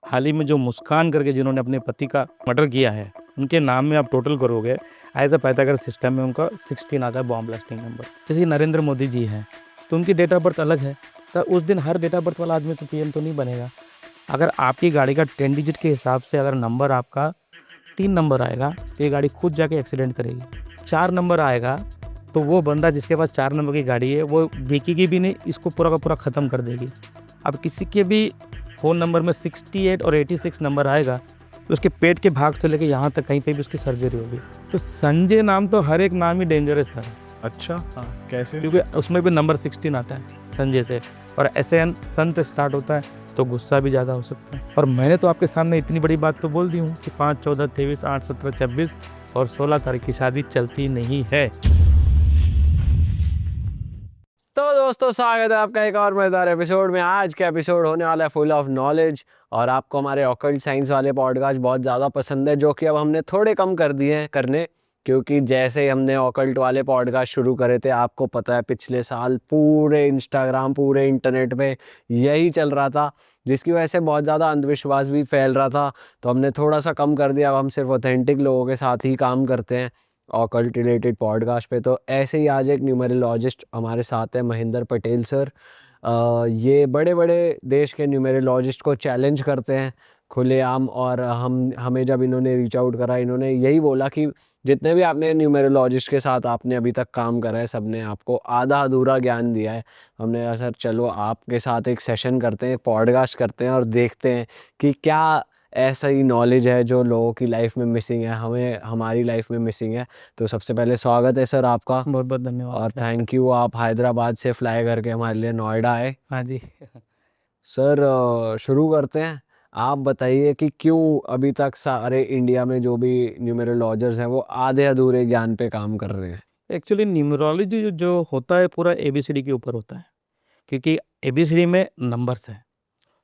हाल ही में जो मुस्कान करके जिन्होंने अपने पति का मर्डर किया है, उनके नाम में आप टोटल करोगे एज अ पैथागोरस सिस्टम में उनका 16 आता है बॉम्ब ब्लास्टिंग नंबर। जैसे नरेंद्र मोदी जी हैं तो उनकी डेट ऑफ बर्थ अलग है, तो उस दिन हर डेट ऑफ बर्थ वाला आदमी तो पीएम तो नहीं बनेगा। अगर आपकी गाड़ी का 10 डिजिट के हिसाब से अगर नंबर आपका 3 नंबर आएगा तो ये गाड़ी खुद जाके एक्सीडेंट करेगी। 4 नंबर आएगा तो वो बंदा जिसके पास 4 नंबर की गाड़ी है वो बिकेगी भी नहीं, इसको पूरा का पूरा ख़त्म कर देगी। अब किसी के भी फ़ोन नंबर में 68 और 86 नंबर आएगा तो उसके पेट के भाग से लेके यहाँ तक कहीं पे भी उसकी सर्जरी होगी। तो संजय नाम तो हर एक नाम ही डेंजरस है। अच्छा, हाँ, कैसे? क्योंकि उसमें भी नंबर 16 आता है संजय से, और SN संत स्टार्ट होता है तो गुस्सा भी ज़्यादा हो सकता है। और मैंने तो आपके सामने इतनी बड़ी बात तो बोल दी हूँ कि 5, 14, 23, 8, 17, 26 और 16 तारीख की शादी चलती नहीं है। तो दोस्तों, स्वागत है आपका एक और मजेदार एपिसोड में। आज का एपिसोड होने वाला है फुल ऑफ नॉलेज, और आपको हमारे ऑकल्ट साइंस वाले पॉडकास्ट बहुत ज़्यादा पसंद है, जो कि अब हमने थोड़े कम कर दिए हैं करने, क्योंकि जैसे ही हमने ऑकल्ट वाले पॉडकास्ट शुरू करे थे, आपको पता है पिछले साल पूरे इंस्टाग्राम, पूरे इंटरनेट पे यही चल रहा था, जिसकी वजह से बहुत ज़्यादा अंधविश्वास भी फैल रहा था। तो हमने थोड़ा सा कम कर दिया, अब हम सिर्फ ऑथेंटिक लोगों के साथ ही काम करते हैं ऑकल्ट रिलेटेड पॉडकास्ट पे। तो ऐसे ही आज एक न्यूमेरोलॉजिस्ट हमारे साथ है, महेंद्र पटेल सर। ये बड़े बड़े देश के न्यूमेरोलॉजिस्ट को चैलेंज करते हैं खुलेआम, और हमें जब इन्होंने रीच आउट करा, इन्होंने यही बोला कि जितने भी आपने न्यूमेरोलॉजिस्ट के साथ आपने अभी तक काम करा है, सब ने आपको आधा अधूरा ज्ञान दिया है। हमने कहा सर चलो आपके साथ एक सेशन करते हैं, पॉडकास्ट करते हैं, और देखते हैं कि क्या ऐसा ही नॉलेज है जो लोगों की लाइफ में मिसिंग है, हमें हमारी लाइफ में मिसिंग है। तो सबसे पहले स्वागत है सर आपका, बहुत बहुत धन्यवाद और सर। थैंक यू आप हैदराबाद से फ्लाई करके हमारे लिए नोएडा आए। हाँ जी। सर शुरू करते हैं। आप बताइए कि क्यों अभी तक सारे इंडिया में जो भी न्यूमेरोलॉजर्स हैं वो आधे अधूरे ज्ञान पे काम कर रहे हैं। एक्चुअली न्यूमरोलॉजी जो होता है पूरा ABCD के ऊपर होता है, क्योंकि ABCD में नंबर्स हैं।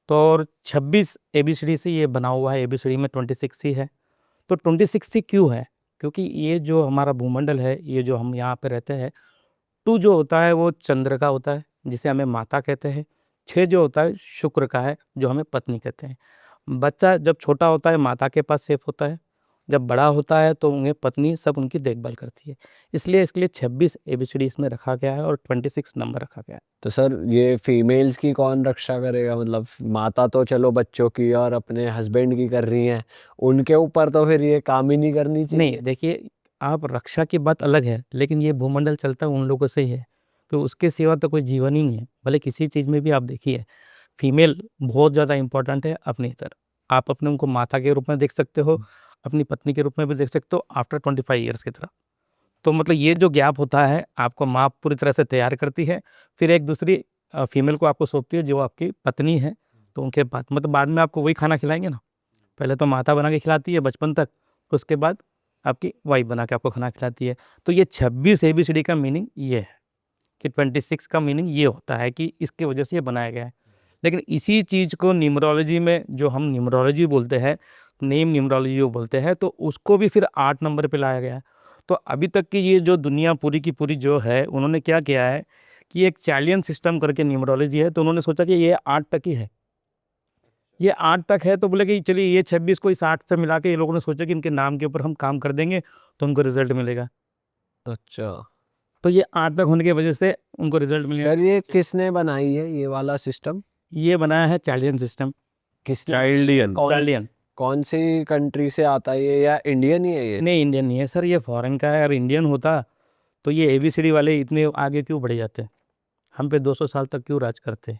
तो और 26 ABCD से ये बना हुआ है, ABCD में 26 ही है। तो 26 ही क्यों है? क्योंकि ये जो हमारा भूमंडल है, ये जो हम यहाँ पे रहते हैं, 2 जो होता है वो चंद्र का होता है जिसे हमें माता कहते हैं। 6 जो होता है शुक्र का है जो हमें पत्नी कहते हैं। बच्चा जब छोटा होता है माता के पास सेफ होता है, जब बड़ा होता है तो उन्हें पत्नी सब उनकी देखभाल करती है। इसलिए इसके लिए 26 ABCD इसमें रखा गया है और 26 नंबर रखा गया है। तो सर ये फीमेल्स की कौन रक्षा करेगा? मतलब माता तो चलो बच्चों की और अपने हस्बैंड की कर रही हैं, उनके ऊपर तो फिर ये काम ही नहीं करनी चाहिए। नहीं, देखिए, आप रक्षा की बात अलग है, लेकिन ये भूमंडल चलता उन लोगों से ही है, तो उसके सिवा तो कोई जीवन ही नहीं है। भले किसी चीज़ में भी आप देखिए, फीमेल बहुत ज़्यादा इम्पोर्टेंट है अपनी तरह। आप अपने उनको माता के रूप में देख सकते हो, अपनी पत्नी के रूप में भी देख सकते हो आफ्टर 25 ईयर्स की तरह। तो मतलब ये जो गैप होता है, आपको माँ पूरी तरह से तैयार करती है, फिर एक दूसरी फीमेल को आपको सौंपती है जो आपकी पत्नी है। तो उनके बाद मतलब बाद में आपको वही खाना खिलाएँगे ना। पहले तो माता बना के खिलाती है बचपन तक, उसके बाद आपकी वाइफ़ बना के आपको खाना खिलाती है। तो ये 26 ABCD का मीनिंग ये है कि 26 का मीनिंग ये होता है कि इसकी वजह से ये बनाया गया है। लेकिन इसी चीज़ को न्यूमरोलॉजी में जो हम न्यूमरोलॉजी बोलते हैं, नेम न्यूमरोलॉजी जो बोलते हैं, तो उसको भी फिर 8 नंबर पे लाया गया है। तो अभी तक की ये जो दुनिया पूरी की पूरी जो है, उन्होंने क्या किया है कि एक चार्लियन सिस्टम करके न्यूमरोलॉजी है, तो उन्होंने सोचा कि ये 8 तक ही है। ये 8 तक है तो बोले कि चलिए ये 26 को इस 8 से मिला के ये लोगों ने सोचा कि इनके नाम के ऊपर हम काम कर देंगे तो उनको रिज़ल्ट मिलेगा। अच्छा तो ये 8 तक होने की वजह से उनको रिज़ल्ट मिल गया। सर, ये किसने बनाई है ये वाला सिस्टम? ये बनाया है चार्लियन सिस्टम। किसने? चाइल्डियन। चार्लियन। कौन सी कंट्री से आता है ये, या इंडियन ही है ये? नहीं, इंडियन नहीं है सर, ये फॉरेन का है। अगर इंडियन होता तो ये ABCD वाले इतने आगे क्यों बढ़ जाते? हम पे 200 साल तक क्यों राज करते?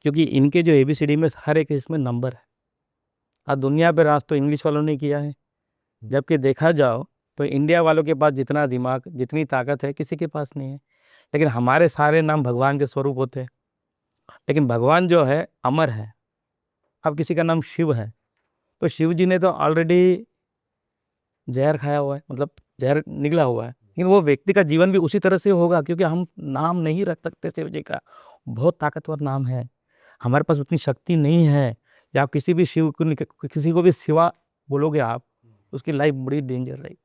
क्योंकि इनके जो ABCD में हर एक इसमें नंबर है। आज दुनिया पे राज तो इंग्लिश वालों ने किया है। जबकि देखा जाओ तो इंडिया वालों के पास जितना दिमाग, जितनी ताकत है, किसी के पास नहीं है। लेकिन हमारे सारे नाम भगवान के स्वरूप होते हैं। लेकिन भगवान जो है अमर है। अब किसी का नाम शिव है तो शिव जी ने तो ऑलरेडी जहर खाया हुआ है, मतलब जहर निगला हुआ है। लेकिन वो व्यक्ति का जीवन भी उसी तरह से होगा, क्योंकि हम नाम नहीं रख सकते शिव जी का। बहुत ताकतवर नाम है, हमारे पास उतनी शक्ति नहीं है। या आप किसी भी शिव को किसी को भी शिवा बोलोगे आप, उसकी लाइफ बड़ी डेंजर रहेगी।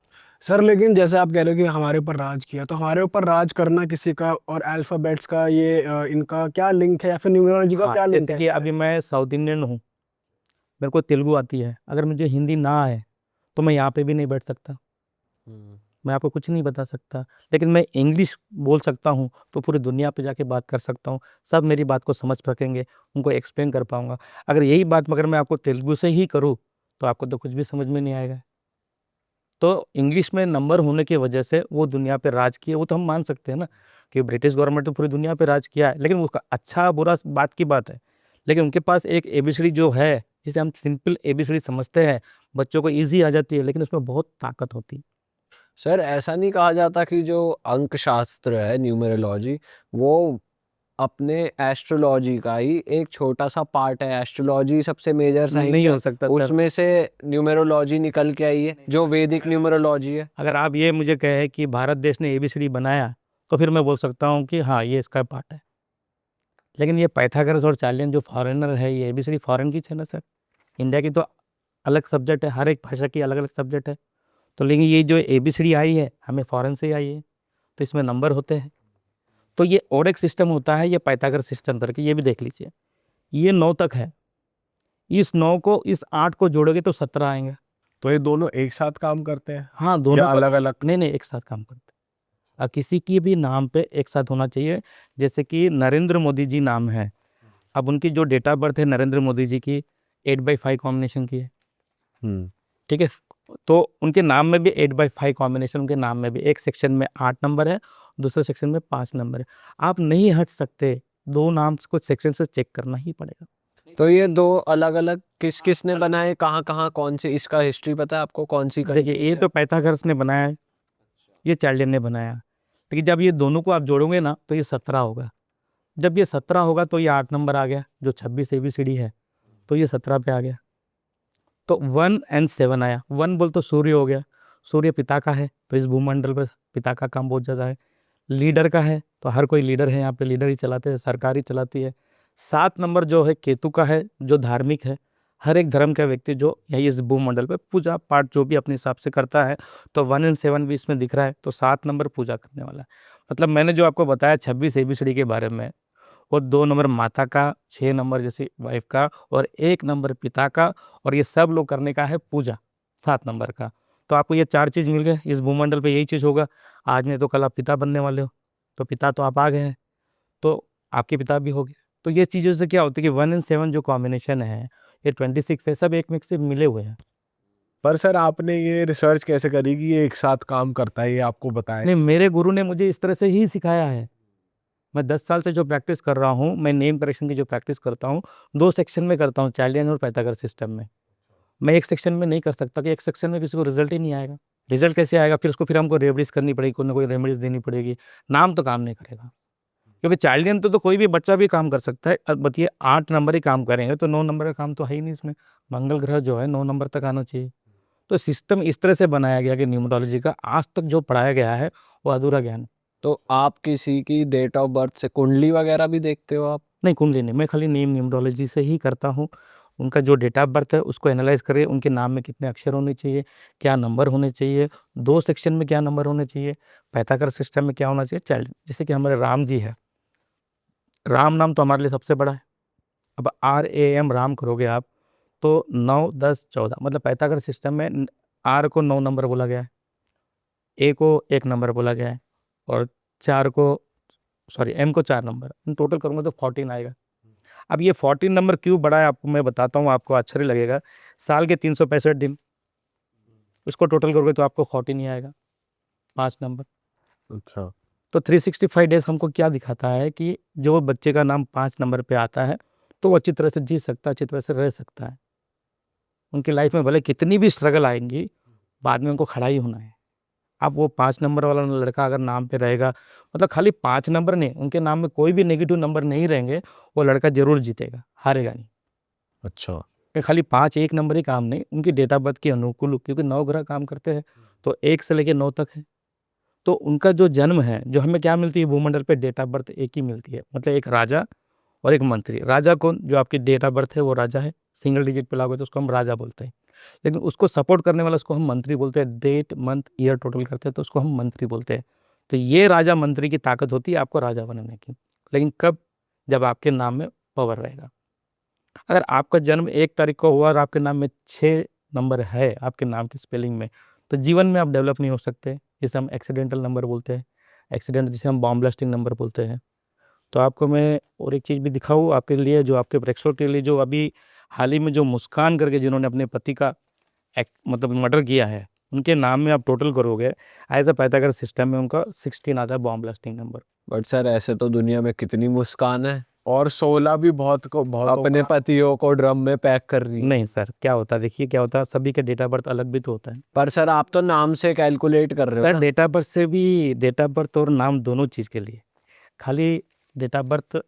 सर लेकिन जैसे आप कह रहे हो कि हमारे ऊपर राज किया, तो हमारे ऊपर राज करना किसी का और अल्फाबेट्स का ये इनका क्या लिंक है, या फिर न्यूमरोलॉजी का हाँ, क्या लिंक जैसे है कि इससे? अभी मैं साउथ इंडियन हूँ, मेरे को तेलुगु आती है, अगर मुझे हिंदी ना आए तो मैं यहाँ पे भी नहीं बैठ सकता, मैं आपको कुछ नहीं बता सकता। लेकिन मैं इंग्लिश बोल सकता हूँ तो पूरी दुनिया पे जाके बात कर सकता हूँ, सब मेरी बात को समझ सकेंगे, उनको एक्सप्लेन कर पाऊंगा। अगर यही बात मगर मैं आपको तेलुगु से ही करूँ तो आपको तो कुछ भी समझ में नहीं आएगा। तो इंग्लिश में नंबर होने की वजह से वो दुनिया पे राज किए, वो तो हम मान सकते हैं ना कि ब्रिटिश गवर्नमेंट तो पूरी दुनिया पे राज किया है, लेकिन उसका अच्छा बुरा बात की बात है। लेकिन उनके पास एक एबीसीडी जो है, जिसे हम सिंपल एबीसीडी समझते हैं, बच्चों को ईजी आ जाती है, लेकिन उसमें बहुत ताकत होती है। सर ऐसा नहीं कहा जाता कि जो अंक शास्त्र है, न्यूमेरोलॉजी, वो अपने एस्ट्रोलॉजी का ही एक छोटा सा पार्ट है? एस्ट्रोलॉजी सबसे मेजर साइंस नहीं है, हो सकता सर। उसमें से न्यूमेरोलॉजी निकल के आई है जो वैदिक न्यूमेरोलॉजी है। अगर आप ये मुझे कहे कि भारत देश ने एबीसीडी बनाया तो फिर मैं बोल सकता हूँ कि हाँ ये इसका पार्ट है। लेकिन ये पाइथागोरस और चार्लियन जो फॉरेनर है, ये एबीसीडी फॉरेन की है ना सर, इंडिया की तो अलग सब्जेक्ट है, हर एक भाषा की अलग अलग सब्जेक्ट है। तो लेकिन ये जो एबीसीडी आई है हमें फॉरेन से ही आई है, तो इसमें नंबर होते हैं। तो ये और एक सिस्टम होता है, ये पाइथागोरस सिस्टम करके, ये भी देख लीजिए। ये 9 तक है, इस 9 को इस 8 को जोड़ोगे तो 17 आएंगे। तो ये दोनों एक साथ काम करते हैं हाँ दोनों या अलग अलग? नहीं नहीं, एक साथ काम करते हैं। किसी की भी नाम पे एक साथ होना चाहिए। जैसे कि नरेंद्र मोदी जी नाम है, अब उनकी जो डेट ऑफ बर्थ है नरेंद्र मोदी जी की 8/5 कॉम्बिनेशन की है, ठीक है। तो उनके नाम में भी 8/5 कॉम्बिनेशन, उनके नाम में भी एक सेक्शन में 8 नंबर है, दूसरे सेक्शन में 5 नंबर है। आप नहीं हट सकते, दो नाम को सेक्शन से चेक करना ही पड़ेगा। तो ये दो अलग अलग किस किस ने बनाए, कहाँ कहाँ, कौन सी, इसका हिस्ट्री पता है आपको? कौन सी देखिए ये तो पाइथागोरस ने बनाया है, ये चार्लियन ने बनाया, लेकिन जब ये दोनों को आप जोड़ोगे ना तो ये 17 होगा। जब ये 17 होगा तो ये 8 नंबर आ गया, जो 26 एबीसीडी है, तो ये 17 पे आ गया। तो 1 और 7 आया। 1 बोल तो सूर्य हो गया, सूर्य पिता का है, तो इस भूमंडल पर पिता का काम बहुत ज़्यादा है। लीडर का है, तो हर कोई लीडर है यहाँ पे, लीडर ही चलाते हैं, सरकार ही चलाती है। 7 नंबर जो है केतु का है, जो धार्मिक है, हर एक धर्म का व्यक्ति जो यही इस भूमंडल पे पूजा पाठ जो भी अपने हिसाब से करता है, तो 1 और 7 भी इसमें दिख रहा है, तो 7 नंबर पूजा करने वाला है। मतलब मैंने जो आपको बताया 26 एबीसीडी के बारे में, और 2 नंबर माता का, 6 नंबर जैसे वाइफ का, और 1 नंबर पिता का, और ये सब लोग करने का है पूजा 7 नंबर का। तो आपको ये 4 चीज़ मिल गए, इस भूमंडल पे यही चीज़ होगा। आज नहीं तो कल आप पिता बनने वाले हो, तो पिता तो आप आ गए हैं, तो आपके पिता भी हो गए। तो ये चीज़ों से क्या होती है कि 1 और 7 जो कॉम्बिनेशन है, ये 26 है, सब एक में से मिले हुए हैं। पर सर आपने ये रिसर्च कैसे करी कि ये एक साथ काम करता है, ये आपको बताया? नहीं, मेरे गुरु ने मुझे इस तरह से ही सिखाया है। मैं 10 साल से जो प्रैक्टिस कर रहा हूँ, मैं नेम करेक्शन की जो प्रैक्टिस करता हूँ, 2 सेक्शन में करता हूँ, चार्लियन और पाइथागोरस सिस्टम में। मैं एक सेक्शन में नहीं कर सकता कि एक सेक्शन में किसी को रिजल्ट ही नहीं आएगा। रिजल्ट कैसे आएगा? फिर हमको रेमेडीज़ करनी पड़ेगी, कोई ना कोई रेमेडीज़ देनी पड़ेगी, नाम तो काम नहीं करेगा। क्योंकि चाइल्डियन तो कोई भी बच्चा भी काम कर सकता है। अब बताइए 8 नंबर ही काम करेंगे तो 9 नंबर का काम तो है ही नहीं इसमें। मंगल ग्रह जो है 9 नंबर तक आना चाहिए। तो सिस्टम इस तरह से बनाया गया कि न्यूमरोलॉजी का आज तक जो पढ़ाया गया है वो अधूरा ज्ञान है। तो आप किसी की डेट ऑफ बर्थ से कुंडली वगैरह भी देखते हो आप? नहीं, कुंडली नहीं, मैं खाली नेम न्यूमरोलॉजी से ही करता हूँ। उनका जो डेट ऑफ बर्थ है उसको एनालाइज करें, उनके नाम में कितने अक्षर होने चाहिए, क्या नंबर होने चाहिए, 2 सेक्शन में क्या नंबर होने चाहिए, पाइथागोरस सिस्टम में क्या होना चाहिए। चाइल्ड जैसे कि हमारे राम जी है, राम नाम तो हमारे लिए सबसे बड़ा है। अब RAM राम करोगे आप तो 9, 10, 14, मतलब पाइथागोरस सिस्टम में R को 9 नंबर बोला गया है, A को 1 नंबर बोला गया है, और 4 को M को 4 नंबर, टोटल करूँगा तो 14 आएगा। अब ये 14 नंबर क्यों बड़ा है आपको मैं बताता हूँ, आपको आश्चर्य लगेगा। साल के 365 दिन, उसको टोटल करोगे तो आपको 14 ही आएगा, 5 नंबर। अच्छा। तो 365 डेज हमको क्या दिखाता है कि जो बच्चे का नाम 5 नंबर पे आता है तो वो अच्छी तरह से जी सकता है, अच्छी तरह से रह सकता है। उनकी लाइफ में भले कितनी भी स्ट्रगल आएंगी, बाद में उनको खड़ा ही होना है। अब वो 5 नंबर वाला लड़का अगर नाम पे रहेगा, मतलब खाली 5 नंबर नहीं, उनके नाम में कोई भी नेगेटिव नंबर नहीं रहेंगे, वो लड़का जरूर जीतेगा, हारेगा नहीं। अच्छा। कि खाली 5 एक नंबर ही काम नहीं, उनकी डेट ऑफ बर्थ के अनुकूल, क्योंकि 9 ग्रह काम करते हैं, तो 1 से लेकर 9 तक है। तो उनका जो जन्म है, जो हमें क्या मिलती है भूमंडल पे, डेट ऑफ बर्थ एक ही मिलती है, मतलब एक राजा और एक मंत्री। राजा कौन? जो आपकी डेट ऑफ बर्थ है वो राजा है, सिंगल डिजिट पे लागू तो उसको हम राजा बोलते हैं। लेकिन उसको सपोर्ट करने वाला उसको हम मंत्री बोलते हैं, डेट मंथ ईयर टोटल करते हैं तो उसको हम मंत्री बोलते हैं। तो ये राजा मंत्री की ताकत होती है आपको राजा बनाने की, लेकिन कब? जब आपके नाम में पावर रहेगा। अगर आपका जन्म 1 तारीख को हुआ और आपके नाम में 6 नंबर है आपके नाम की स्पेलिंग में, तो जीवन में आप डेवलप नहीं हो सकते, जिसे हम एक्सीडेंटल नंबर बोलते हैं, एक्सीडेंट जिसे हम बॉम्ब ब्लास्टिंग नंबर बोलते हैं। तो आपको मैं और एक चीज़ भी दिखाऊँ आपके लिए, जो आपके प्रेक्षकों के लिए, जो अभी हाल ही में जो मुस्कान करके जिन्होंने अपने पति का मतलब मर्डर किया है, उनके नाम में आप टोटल करोगे, एज अ पाइथागोरस सिस्टम में उनका 16 आता है bomb blasting number. But sir ऐसे तो दुनिया में कितनी मुस्कान है, और 16 भी बहुत अपने पतियों को ड्रम में पैक कर रही है। नहीं सर, क्या होता है देखिए, क्या होता है, सभी के डेट ऑफ बर्थ अलग भी तो होता है पर सर आप तो नाम से कैलकुलेट कर रहे हो सर। ना। डेट ऑफ बर्थ से भी, डेट ऑफ बर्थ और नाम दोनों चीज़ के लिए, खाली डेट ऑफ बर्थ,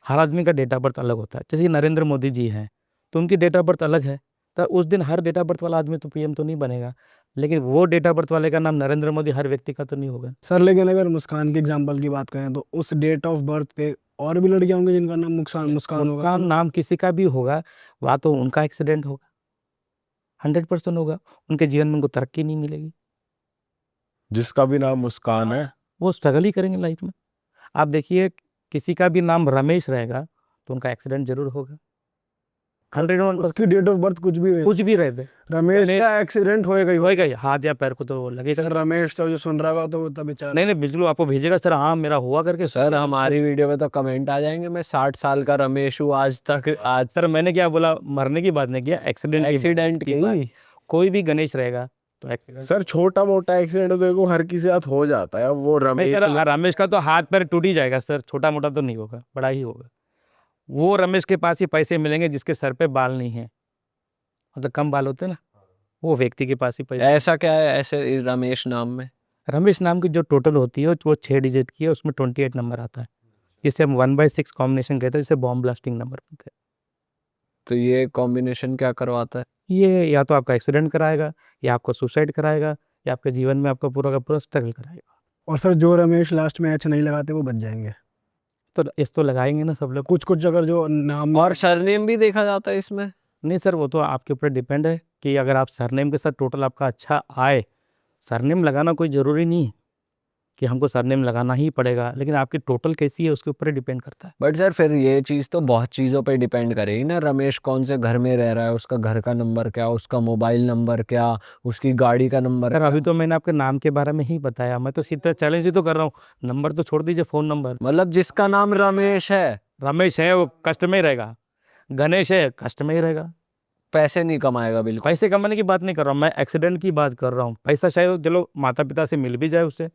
हर आदमी का डेट ऑफ बर्थ अलग होता है। जैसे नरेंद्र मोदी जी हैं, तो उनकी डेट ऑफ बर्थ अलग है, तो उस दिन हर डेट ऑफ बर्थ वाला आदमी तो पीएम तो नहीं बनेगा, लेकिन वो डेट ऑफ बर्थ वाले का नाम नरेंद्र मोदी हर व्यक्ति का तो नहीं होगा। सर। लेकिन अगर मुस्कान की एग्जांपल की बात करें तो उस डेट ऑफ बर्थ पे और भी लड़कियां होंगी जिनका नाम मुस्कान होगा। मुस्कान नाम किसी का भी होगा, वह तो उनका एक्सीडेंट होगा, 100% होगा, उनके जीवन में उनको तरक्की नहीं मिलेगी, जिसका भी नाम मुस्कान है वो स्ट्रगल ही करेंगे लाइफ में। आप देखिए, किसी का भी नाम रमेश रहेगा तो उनका एक्सीडेंट जरूर होगा, 101%। उसकी डेट ऑफ बर्थ कुछ भी कुछ भी रहते रमेश का एक्सीडेंट होएगा ही होएगा ही, हाथ या पैर को तो लगेगा। सर रमेश तो जो सुन रहा होगा तो वो तभी बेचारा। नहीं नहीं, बिल्कुल आपको भेजेगा सर, हाँ मेरा हुआ करके। सर हमारी वीडियो में तो कमेंट आ जाएंगे, मैं 60 साल का रमेश हूँ आज तक। आज सर मैंने क्या बोला, मरने की बात नहीं किया, एक्सीडेंट की बात। कोई भी गणेश रहेगा तो एक्सीडेंट। सर छोटा मोटा एक्सीडेंट तो देखो हर किसी साथ हो जाता है, अब वो नहीं रमेश सर, रमेश का तो हाथ पैर टूट ही जाएगा सर, छोटा मोटा तो नहीं होगा, बड़ा ही होगा। वो रमेश के पास ही पैसे मिलेंगे जिसके सर पे बाल नहीं है, मतलब कम बाल होते हैं ना, वो व्यक्ति के पास ही पैसे। ऐसा क्या है ऐसे इस रमेश नाम में? रमेश नाम की जो टोटल होती है वो 6 डिजिट की है, उसमें 28 नंबर आता है, जिसे हम 1/6 कॉम्बिनेशन कहते हैं, जिसे बॉम्ब ब्लास्टिंग नंबर बोलते हैं। तो ये कॉम्बिनेशन क्या करवाता है? ये या तो आपका एक्सीडेंट कराएगा, या आपको सुसाइड कराएगा, या आपके जीवन में आपका पूरा का पूरा स्ट्रगल कराएगा। और सर जो रमेश लास्ट में एच नहीं लगाते वो बच जाएंगे। तो इस तो लगाएंगे ना सब लोग। कुछ कुछ अगर जो नाम और सरनेम भी देखा जाता है इसमें? नहीं सर, वो तो आपके ऊपर डिपेंड है कि अगर आप सरनेम के साथ टोटल आपका अच्छा आए, सरनेम लगाना कोई ज़रूरी नहीं है कि हमको सरनेम लगाना ही पड़ेगा, लेकिन आपकी टोटल कैसी है उसके ऊपर डिपेंड करता है। बट सर फिर ये चीज़ तो बहुत चीज़ों पे डिपेंड करेगी ना, रमेश कौन से घर में रह रहा है, उसका घर का नंबर क्या, उसका मोबाइल नंबर क्या, उसकी गाड़ी का नंबर सर क्या? अभी तो मैंने आपके नाम के बारे में ही बताया, मैं तो सीधा चैलेंज ही तो कर रहा हूँ, नंबर तो छोड़ दीजिए, फ़ोन नंबर। मतलब जिसका नाम रमेश है, रमेश है वो कष्ट में ही रहेगा, गणेश है कष्ट में ही रहेगा। पैसे नहीं कमाएगा बिल्कुल। पैसे कमाने की बात नहीं कर रहा हूँ मैं, एक्सीडेंट की बात कर रहा हूँ। पैसा शायद चलो माता पिता से मिल भी जाए उससे,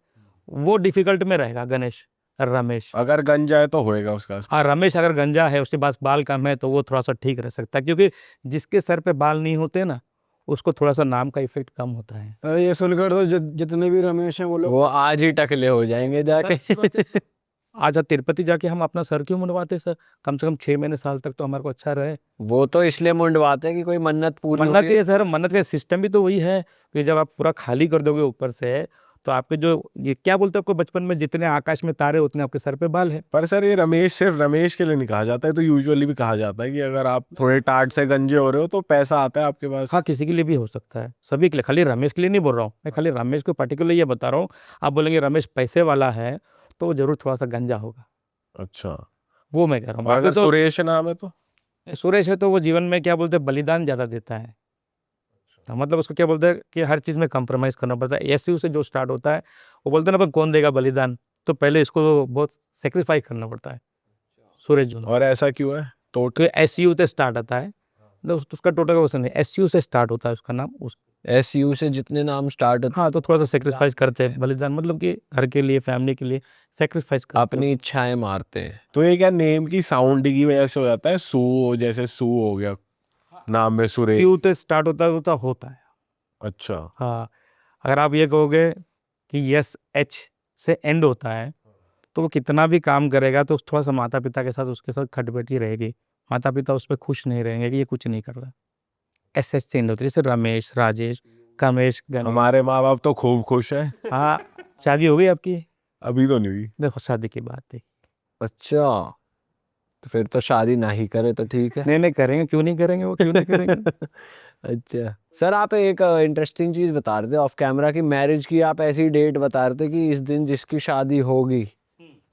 वो डिफिकल्ट में रहेगा गणेश। रमेश, अगर गंजा है तो होएगा उसका। हाँ रमेश अगर गंजा है, उसके पास बाल कम है, तो वो थोड़ा सा ठीक रह सकता है, क्योंकि जिसके सर पे बाल नहीं होते ना, उसको थोड़ा सा नाम का इफेक्ट कम होता है। सर ये सुनकर तो जितने भी रमेश हैं वो लोग वो आज ही टकले हो जाएंगे जाके। आज आप तिरुपति जाके हम अपना सर क्यों मुंडवाते सर, कम से कम 6 महीने साल तक तो हमारे को अच्छा रहे। वो तो इसलिए मुंडवाते हैं कि कोई मन्नत पूरी मन्नत होती है। ये सर, मन्नत का सिस्टम भी तो वही है कि जब आप पूरा खाली कर दोगे ऊपर से, तो आपके जो ये क्या बोलते हैं आपको, बचपन में जितने आकाश में तारे उतने आपके सर पे बाल है। पर सर ये रमेश सिर्फ रमेश के लिए नहीं कहा जाता है, तो यूजुअली भी कहा जाता है कि अगर आप थोड़े टाट से गंजे हो रहे हो तो पैसा आता है आपके पास। हाँ किसी के लिए भी हो सकता है, सभी के लिए, खाली रमेश के लिए नहीं बोल रहा हूँ मैं, खाली रमेश को पर्टिकुलर ये बता रहा हूँ। आप बोलेंगे रमेश पैसे वाला है तो वो जरूर थोड़ा सा गंजा होगा, अच्छा, वो मैं कह रहा हूँ। और अगर बाकी तो सुरेश नाम है तो सुरेश है तो वो जीवन में क्या बोलते हैं, बलिदान ज़्यादा देता है। तो मतलब उसको क्या बोलते हैं कि हर चीज़ में कंप्रोमाइज़ करना पड़ता है। एसयू से जो स्टार्ट होता है, वो बोलते हैं ना अपन कौन देगा बलिदान, तो पहले इसको बहुत सेक्रीफाइस करना पड़ता है। सूरज जो और ऐसा क्यों है? तो एसयू से स्टार्ट आता है, तो उसका टोटल क्वेश्चन नहीं, एसयू से स्टार्ट होता है उसका नाम उस। SU से जितने नाम स्टार्ट होते हाँ तो थोड़ा सा सेक्रीफाइस करते हैं, बलिदान मतलब कि घर के लिए, फैमिली के लिए सेक्रीफाइस करते हैं। अपनी इच्छाएं मारते हैं। तो ये क्या नेम की साउंड की वजह से हो जाता है? सू, जैसे सू हो गया नाम में सुरेश। एसयू से स्टार्ट होता है। अच्छा, हाँ, अगर आप ये कहोगे कि यस एच से एंड होता है, तो वो कितना भी काम करेगा तो थोड़ा सा माता पिता के साथ उसके साथ खटपटी रहेगी, माता पिता उस पर खुश नहीं रहेंगे कि ये कुछ नहीं कर रहा। एस एच से एंड होती है, जैसे रमेश, राजेश, कमेश, गणेश। हमारे माँ बाप तो खूब खुश है। हाँ, शादी हो गई आपकी? अभी तो नहीं हुई। देखो शादी की बात थी। अच्छा, तो फिर तो शादी ना ही करे तो ठीक है। नहीं करेंगे, क्यों नहीं करेंगे, वो क्यों नहीं करेंगे। अच्छा सर, आप एक इंटरेस्टिंग चीज बता रहे थे ऑफ कैमरा की, मैरिज की आप ऐसी डेट बता रहे थे कि इस दिन जिसकी शादी होगी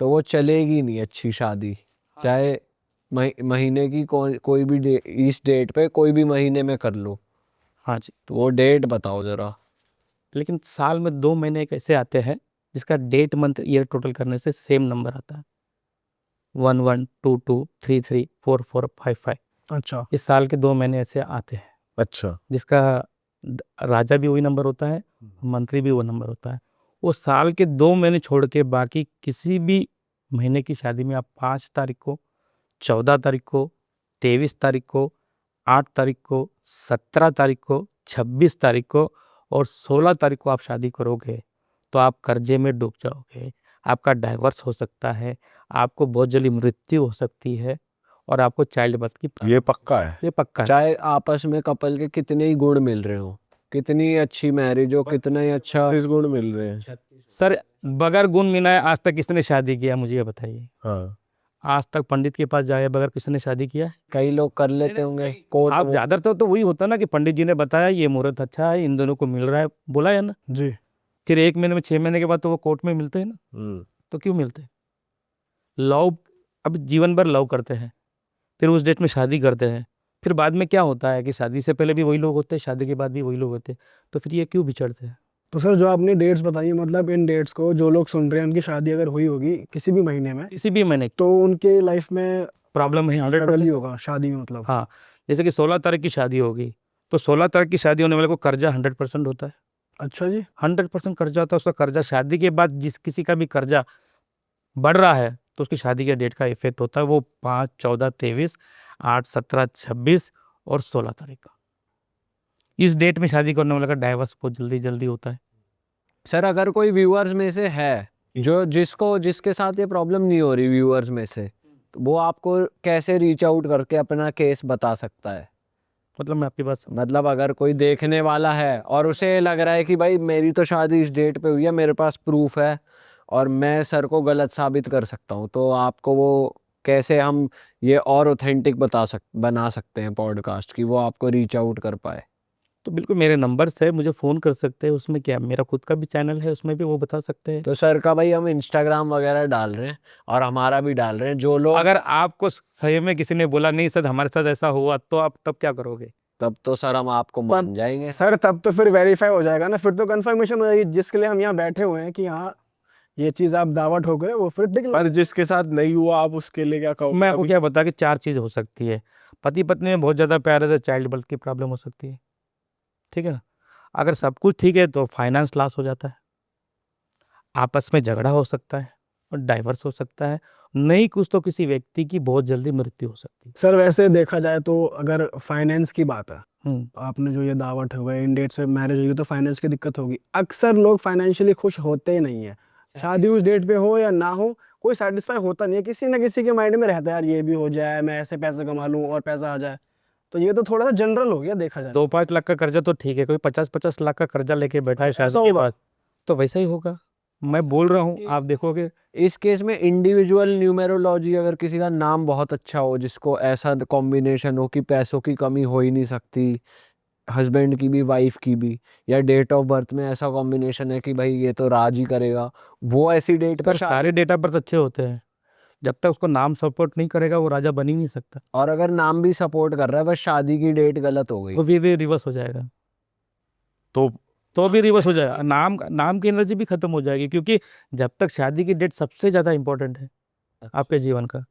तो वो चलेगी नहीं अच्छी शादी, चाहे महीने की कोई भी इस डेट पे कोई भी महीने में कर लो, हाँ जी। तो वो डेट बताओ जरा। लेकिन साल में 2 महीने एक ऐसे आते हैं जिसका डेट मंथ ईयर टोटल करने से सेम नंबर आता है, 11 22 33 44 55। अच्छा। इस साल के 2 महीने ऐसे आते हैं अच्छा। जिसका राजा भी वही नंबर होता है, मंत्री भी वो नंबर होता है। वो साल के 2 महीने छोड़ के बाकी किसी भी महीने की शादी में आप 5 तारीख को, 14 तारीख को, 23 तारीख को, 8 तारीख को, 17 तारीख को, 26 तारीख को और 16 तारीख को आप शादी करोगे तो आप कर्जे में डूब जाओगे, आपका डाइवर्स हो सकता है, आपको बहुत जल्दी मृत्यु हो सकती है और आपको चाइल्ड बर्थ की ये पक्का है। ये पक्का है। चाहे आपस में कपल के कितने ही गुण मिल रहे हो, कितनी अच्छी मैरिज हो, कितना ही अच्छा, 30 गुण मिल रहे हैं। सर बगैर गुण मिलाए आज तक किसने शादी किया, मुझे ये बताइए। हाँ। आज तक पंडित के पास जाए बगैर किसने शादी किया है? कई लोग कर लेते होंगे कोर्ट आप में। ज्यादातर तो वही होता ना कि पंडित जी ने बताया ये मुहूर्त अच्छा है, इन दोनों को मिल रहा है, बोला है ना, जी। फिर 1 महीने में 6 महीने के बाद तो वो कोर्ट में मिलते हैं ना। तो क्यों मिलते हैं? लव, अब जीवन भर लव करते हैं, फिर उस डेट में शादी करते हैं, फिर बाद में क्या होता है कि शादी से पहले भी वही लोग होते हैं, शादी के बाद भी वही लोग होते हैं, तो फिर ये क्यों बिछड़ते हैं? तो सर जो आपने डेट्स बताई मतलब इन डेट्स को जो लोग सुन रहे हैं उनकी शादी अगर हुई होगी किसी भी महीने में किसी भी महीने तो उनके लाइफ में प्रॉब्लम है स्ट्रगल 100%। ही होगा शादी में मतलब। हाँ, जैसे कि 16 तारीख की शादी होगी तो 16 तारीख की शादी होने वाले को कर्जा 100% होता है, अच्छा जी। 100% कर्जा होता है उसका। कर्जा शादी के बाद जिस किसी का भी कर्जा बढ़ रहा है तो उसकी शादी के डेट का इफेक्ट होता है, वो 5 14 23 8 17 26 और 16 तारीख का। इस डेट में शादी करने वाले का डाइवर्स बहुत जल्दी जल्दी होता है। सर अगर कोई व्यूअर्स में से है जो जिसके साथ ये प्रॉब्लम नहीं हो रही व्यूअर्स में से, तो वो आपको कैसे रीच आउट करके अपना केस बता सकता है? मतलब मैं आपकी बात मतलब अगर कोई देखने वाला है और उसे लग रहा है कि भाई मेरी तो शादी इस डेट पे हुई है, मेरे पास प्रूफ है और मैं सर को गलत साबित कर सकता हूँ, तो आपको वो कैसे हम ये और ऑथेंटिक बना सकते हैं पॉडकास्ट की वो आपको रीच आउट कर पाए? तो बिल्कुल मेरे नंबर से मुझे फ़ोन कर सकते हैं, उसमें क्या मेरा खुद का भी चैनल है, उसमें भी वो बता सकते हैं। तो सर का भाई हम इंस्टाग्राम वगैरह डाल रहे हैं और हमारा भी डाल रहे हैं, जो लोग अगर आपको सही में किसी ने बोला नहीं सर हमारे साथ ऐसा हुआ तो आप तब क्या करोगे? तब तो सर हम आपको मान जाएंगे। सर तब तो फिर वेरीफाई हो जाएगा ना, फिर तो कंफर्मेशन हो जाएगी जिसके लिए हम यहाँ बैठे हुए हैं कि हाँ ये चीज़ आप दावा ठोक रहे हो वो फिर ठीक पर जिसके साथ नहीं हुआ आप उसके लिए क्या कहोगे? मैं आपको क्या बता कि 4 चीज़ हो सकती है। पति पत्नी में बहुत ज़्यादा प्यार है तो चाइल्ड बर्थ की प्रॉब्लम हो सकती है, ठीक है ना? अगर सब कुछ ठीक है तो फाइनेंस लॉस हो जाता है, आपस में झगड़ा हो सकता है और डाइवर्स हो सकता है, नहीं कुछ तो किसी व्यक्ति की बहुत जल्दी मृत्यु हो सकती है। सर वैसे देखा जाए तो अगर फाइनेंस की बात है, हम्म। आपने जो ये दावा ठोका इन डेट से मैरिज होगी तो फाइनेंस की दिक्कत होगी। अक्सर लोग फाइनेंशियली खुश होते ही नहीं है, शादी उस डेट पे हो या ना हो कोई सेटिस्फाई होता नहीं है, किसी ना किसी के माइंड में रहता है यार ये भी हो जाए, मैं ऐसे पैसे कमा लूँ और पैसा आ जाए। तो ये तो थोड़ा सा जनरल हो गया देखा जाए। 2-5 लाख का कर्जा तो ठीक है, कोई 50-50 लाख का कर्जा लेके बैठा है शादी के बाद तो वैसा ही होगा। मैं बोल रहा हूँ, आप देखोगे। इस केस में इंडिविजुअल न्यूमेरोलॉजी, अगर किसी का नाम बहुत अच्छा हो जिसको ऐसा कॉम्बिनेशन हो कि पैसों की कमी हो ही नहीं सकती, हस्बैंड की भी वाइफ की भी, या डेट ऑफ बर्थ में ऐसा कॉम्बिनेशन है कि भाई ये तो राज ही करेगा, वो ऐसी डेट पर सर सारे डेटा बर्थ अच्छे होते हैं, जब तक उसको नाम सपोर्ट नहीं करेगा वो राजा बन ही नहीं सकता। और अगर नाम भी सपोर्ट कर रहा है बस शादी की डेट गलत हो गई तो भी रिवर्स हो जाएगा, तो भी रिवर्स हो जाएगा, नाम की एनर्जी भी खत्म हो जाएगी, क्योंकि जब तक शादी की डेट सबसे ज़्यादा इंपॉर्टेंट है आपके जीवन का।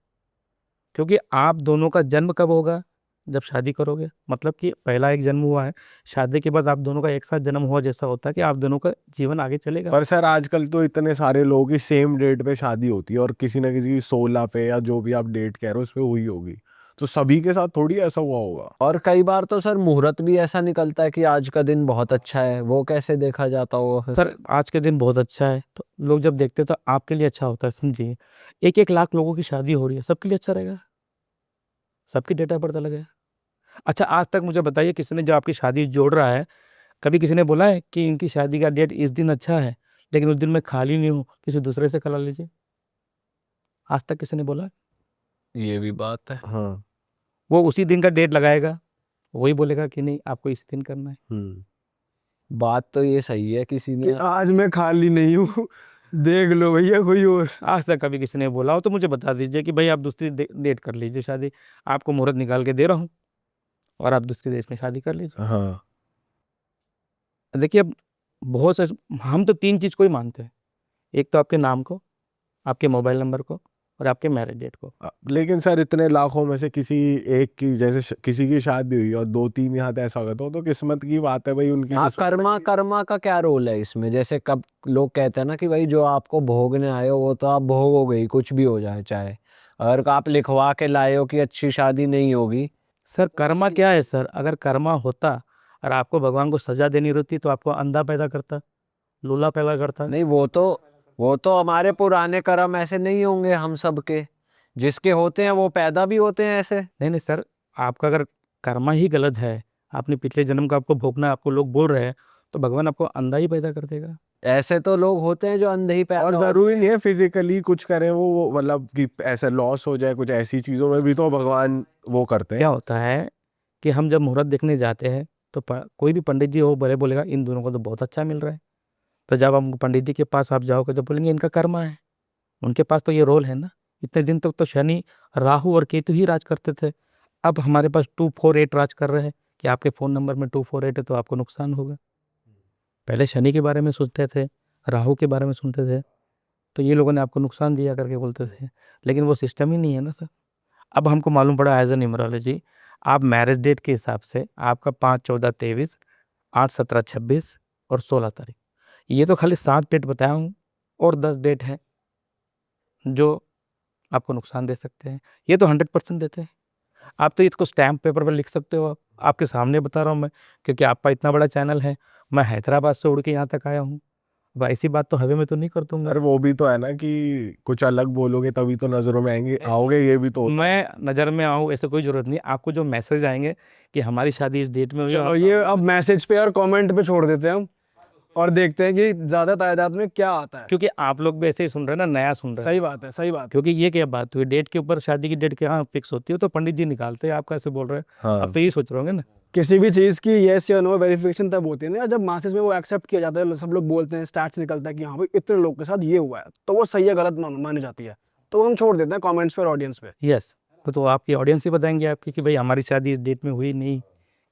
क्योंकि आप दोनों का जन्म कब होगा? जब शादी करोगे, मतलब कि पहला एक जन्म हुआ है, शादी के बाद आप दोनों का एक साथ जन्म हुआ जैसा होता है कि आप दोनों का जीवन आगे चलेगा। पर सर आजकल तो इतने सारे लोगों की सेम डेट पे शादी होती है और किसी ना किसी की 16 पे या जो भी आप डेट कह रहे हो उस पे हुई होगी, तो सभी के साथ थोड़ी ऐसा हुआ होगा। और कई बार तो सर मुहूर्त भी ऐसा निकलता है कि आज का दिन बहुत अच्छा है, वो कैसे देखा जाता होगा फिर? सर आज के दिन बहुत अच्छा है तो लोग जब देखते हैं तो आपके लिए अच्छा होता है। समझिए 1-1 लाख लोगों की शादी हो रही है, सबके लिए अच्छा रहेगा, सबकी डेट ऑफ बर्थ अलग है। अच्छा आज तक मुझे बताइए किसी ने जो आपकी शादी जोड़ रहा है, कभी किसी ने बोला है कि इनकी शादी का डेट इस दिन अच्छा है लेकिन उस दिन मैं खाली नहीं हूँ, किसी दूसरे से करा लीजिए? आज तक किसी ने बोला है? ये भी बात है। हाँ। वो उसी दिन का डेट लगाएगा, वही बोलेगा कि नहीं आपको इस दिन करना है। बात तो ये सही है, किसी कि ने आज मैं खाली नहीं हूँ देख लो भैया कोई और। आज तक कभी किसी ने बोला हो तो मुझे बता दीजिए कि भाई आप दूसरी डेट कर लीजिए शादी, आपको मुहूर्त निकाल के दे रहा हूँ और आप दूसरी देश में शादी कर लीजिए। हाँ देखिए अब बहुत से हम तो 3 चीज़ को ही मानते हैं, एक तो आपके नाम को, आपके मोबाइल नंबर को और आपके मैरिज डेट को। लेकिन सर इतने लाखों में से किसी एक की जैसे किसी की शादी हुई और 2-3 यहाँ ऐसा होगा तो किस्मत की बात है भाई, उनकी हाँ, किस्मत कर्मा कर्मा का क्या रोल है इसमें? जैसे कब लोग कहते हैं ना कि भाई जो आपको भोगने आए हो वो तो आप भोगोगे ही, कुछ भी हो जाए चाहे। अगर आप लिखवा के लाए हो कि अच्छी शादी नहीं होगी, सर कर्मा क्या है सर? अगर कर्मा होता और आपको भगवान को सजा देनी रहती तो आपको अंधा पैदा करता, लूला पैदा करता। नहीं वो तो हमारे पुराने कर्म ऐसे नहीं होंगे हम सब के, जिसके होते हैं वो पैदा भी होते हैं ऐसे। नहीं नहीं सर, आपका अगर कर्मा ही गलत है, आपने पिछले जन्म का आपको भोगना है, आपको लोग बोल रहे हैं, तो भगवान आपको अंधा ही पैदा कर देगा। ऐसे तो लोग होते हैं जो अंधे ही पैदा और होते हैं। जरूरी नहीं है फिजिकली कुछ करें वो मतलब कि ऐसा लॉस हो जाए, कुछ ऐसी चीजों में भी तो भगवान वो करते क्या हैं। होता है कि हम जब मुहूर्त देखने जाते हैं तो कोई भी पंडित जी हो भले बोलेगा इन दोनों को तो बहुत अच्छा मिल रहा है, तो जब हम पंडित जी के पास आप जाओगे तो बोलेंगे इनका कर्मा है, उनके पास तो ये रोल है ना। इतने दिन तक तो शनि, राहु और केतु ही राज करते थे, अब हमारे पास 248 राज कर रहे हैं कि आपके फ़ोन नंबर में 248 है तो आपको नुकसान होगा। पहले शनि के बारे में सोचते थे, राहु के बारे में सुनते थे, तो ये लोगों ने आपको नुकसान दिया करके बोलते थे, लेकिन वो सिस्टम ही नहीं है ना सर। अब हमको मालूम पड़ा एज ए न्यूमरोलॉजी, आप मैरिज डेट के हिसाब से आपका 5-14-23, 8-17-26 और 16 तारीख, ये तो खाली 7 डेट बताया हूँ और 10 डेट है जो आपको नुकसान दे सकते हैं। ये तो 100% देते हैं। आप तो इसको स्टैम्प पेपर पर लिख सकते हो, आपके सामने बता रहा हूँ मैं, क्योंकि आपका इतना बड़ा चैनल है। मैं हैदराबाद से उड़ के यहाँ तक आया हूँ, अब ऐसी बात तो हवे में तो नहीं कर दूंगा। सर वो भी तो है ना कि कुछ अलग बोलोगे तभी तो नजरों में आएंगे आओगे, ये भी तो होता है। मैं नज़र में आऊँ ऐसे कोई ज़रूरत नहीं, आपको जो मैसेज आएंगे कि हमारी शादी इस डेट में हुई, चलो ये अब मैसेज पे और कमेंट पे छोड़ देते हैं हम, और देखते हैं कि ज्यादा तादाद में क्या आता है। क्योंकि आप लोग भी ऐसे ही सुन रहे हैं ना, नया सुन रहे हैं। सही बात है, सही बात है। क्योंकि ये क्या बात हुई, डेट के ऊपर शादी की डेट के यहाँ फिक्स होती है तो पंडित जी निकालते हैं, आप कैसे बोल रहे हैं? हाँ आप तो यही सोच रहे होंगे ना। किसी भी चीज की येस या नो वेरिफिकेशन तब होती है ना जब मासेस में वो एक्सेप्ट किया जाता है, सब लोग बोलते हैं, स्टैट्स निकलता है कि हाँ भाई इतने लोग के साथ ये हुआ है, तो वो सही है गलत मानी जाती है, तो हम छोड़ देते हैं कमेंट्स पे और ऑडियंस पे। यस, तो आपकी ऑडियंस ही बताएंगे आपकी कि भाई हमारी शादी इस डेट में हुई नहीं,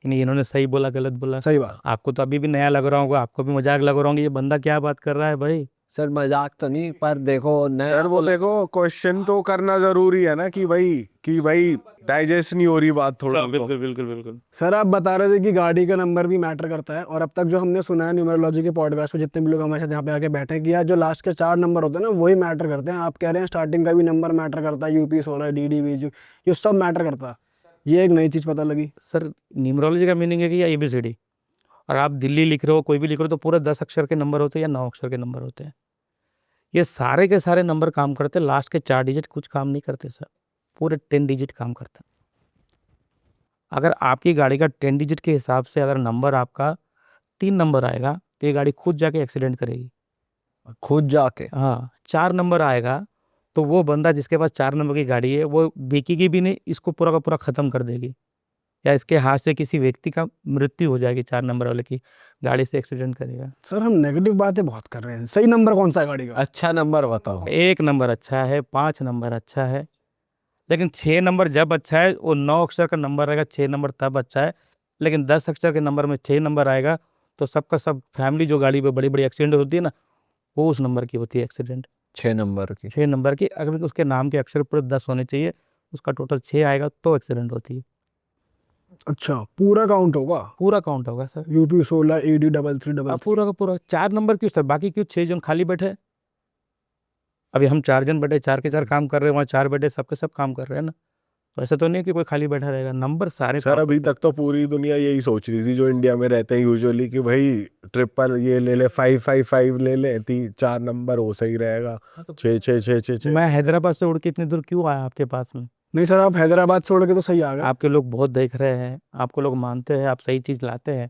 नहीं इन्होंने सही बोला गलत बोला। सही बात। आपको तो अभी भी नया लग रहा होगा, आपको भी मजाक लग रहा होगा, ये बंदा क्या बात कर रहा है भाई। सर मजाक तो नहीं, पर देखो नया सर वो देखो क्वेश्चन तो करना जरूरी है ना कि भाई डाइजेस्ट नहीं हो रही बात थोड़ा तो। बिल्कुल बिल्कुल बिल्कुल। सर आप बता रहे थे कि गाड़ी का नंबर भी मैटर करता है, और अब तक जो हमने सुना है न्यूमरोलॉजी के पॉडकास्ट में जितने भी लोग हमारे साथ यहाँ पे आके बैठे हैं कि यार जो लास्ट के 4 नंबर होते हैं ना वही मैटर करते हैं। आप कह रहे हैं स्टार्टिंग का भी नंबर मैटर करता है, UP16, DD बीजू, ये सब मैटर करता है। ये एक नई चीज पता लगी। सर न्यूमरोलॉजी का मीनिंग है कि या ABCD, और आप दिल्ली लिख रहे हो, कोई भी लिख रहे हो, तो पूरे 10 अक्षर के नंबर होते हैं या 9 अक्षर के नंबर होते हैं। ये सारे के सारे नंबर काम करते हैं, लास्ट के 4 डिजिट कुछ काम नहीं करते सर, पूरे 10 डिजिट काम करते हैं। अगर आपकी गाड़ी का 10 डिजिट के हिसाब से अगर नंबर आपका 3 नंबर आएगा तो ये गाड़ी खुद जाके एक्सीडेंट करेगी। खुद जाके। हाँ, 4 नंबर आएगा तो वो बंदा जिसके पास 4 नंबर की गाड़ी है वो बिकेगी भी नहीं, इसको पूरा का पूरा ख़त्म कर देगी, या इसके हाथ से किसी व्यक्ति का मृत्यु हो जाएगी 4 नंबर वाले की गाड़ी से एक्सीडेंट करेगा। सर हम नेगेटिव बातें बहुत कर रहे हैं, सही नंबर कौन सा है गाड़ी का? अच्छा नंबर बताओ। 1 नंबर अच्छा है, 5 नंबर अच्छा है, लेकिन 6 नंबर जब अच्छा है वो 9 अक्षर का नंबर रहेगा, 6 नंबर तब अच्छा है, लेकिन 10 अक्षर के नंबर में 6 नंबर आएगा तो सबका सब फैमिली जो गाड़ी पे बड़ी बड़ी एक्सीडेंट होती है ना, वो उस नंबर की होती है एक्सीडेंट। 6 नंबर की। 6 नंबर की, अगर उसके नाम के अक्षर पूरे 10 होने चाहिए, उसका टोटल 6 आएगा तो एक्सीडेंट होती है। अच्छा पूरा काउंट होगा? पूरा काउंट होगा सर। UP16 AD3333। अब पूरा का पूरा 4 नंबर क्यों सर, बाकी क्यों 6 जन खाली बैठे? अभी हम 4 जन बैठे, 4 के 4 काम कर रहे हैं, वहाँ 4 बैठे, सबके सब काम कर रहे हैं ना, तो ऐसा तो नहीं है कि कोई खाली बैठा रहेगा, नंबर सारे सर अभी तक तो पूरी दुनिया यही सोच रही थी जो इंडिया में रहते हैं यूजुअली कि भाई ट्रिपल ये ले ले, 555 ले ले, 4 नंबर हो सही रहेगा, 6 मैं हैदराबाद से उड़ के इतनी दूर क्यों आया आपके पास में? नहीं सर आप हैदराबाद छोड़ के तो सही आ गए। आपके लोग बहुत देख रहे हैं, आपको लोग मानते हैं, आप सही चीज़ लाते हैं।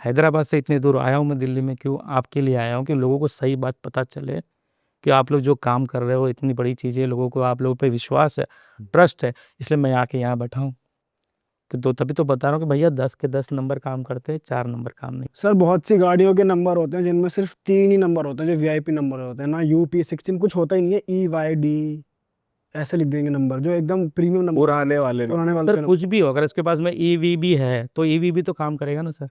हैदराबाद से इतनी दूर आया हूँ मैं दिल्ली में, क्यों? आपके लिए आया हूँ कि लोगों को सही बात पता चले कि आप लोग जो काम कर रहे हो इतनी बड़ी चीज़ें, लोगों को आप लोगों पे विश्वास है, ट्रस्ट है, इसलिए मैं आके यहाँ बैठा हूँ। तो तभी तो बता रहा हूँ कि भैया 10 के 10 नंबर काम करते हैं, 4 नंबर काम नहीं। सर बहुत सी गाड़ियों के नंबर होते हैं जिनमें सिर्फ 3 ही नंबर होते हैं जो वीआईपी नंबर होते हैं ना, UP16 कुछ होता ही नहीं है, EYD ऐसे लिख देंगे नंबर जो एकदम प्रीमियम नंबर पुराने वाले पुराने वाले सर कुछ भी हो, अगर इसके पास में EV भी है तो EV भी तो काम करेगा ना सर।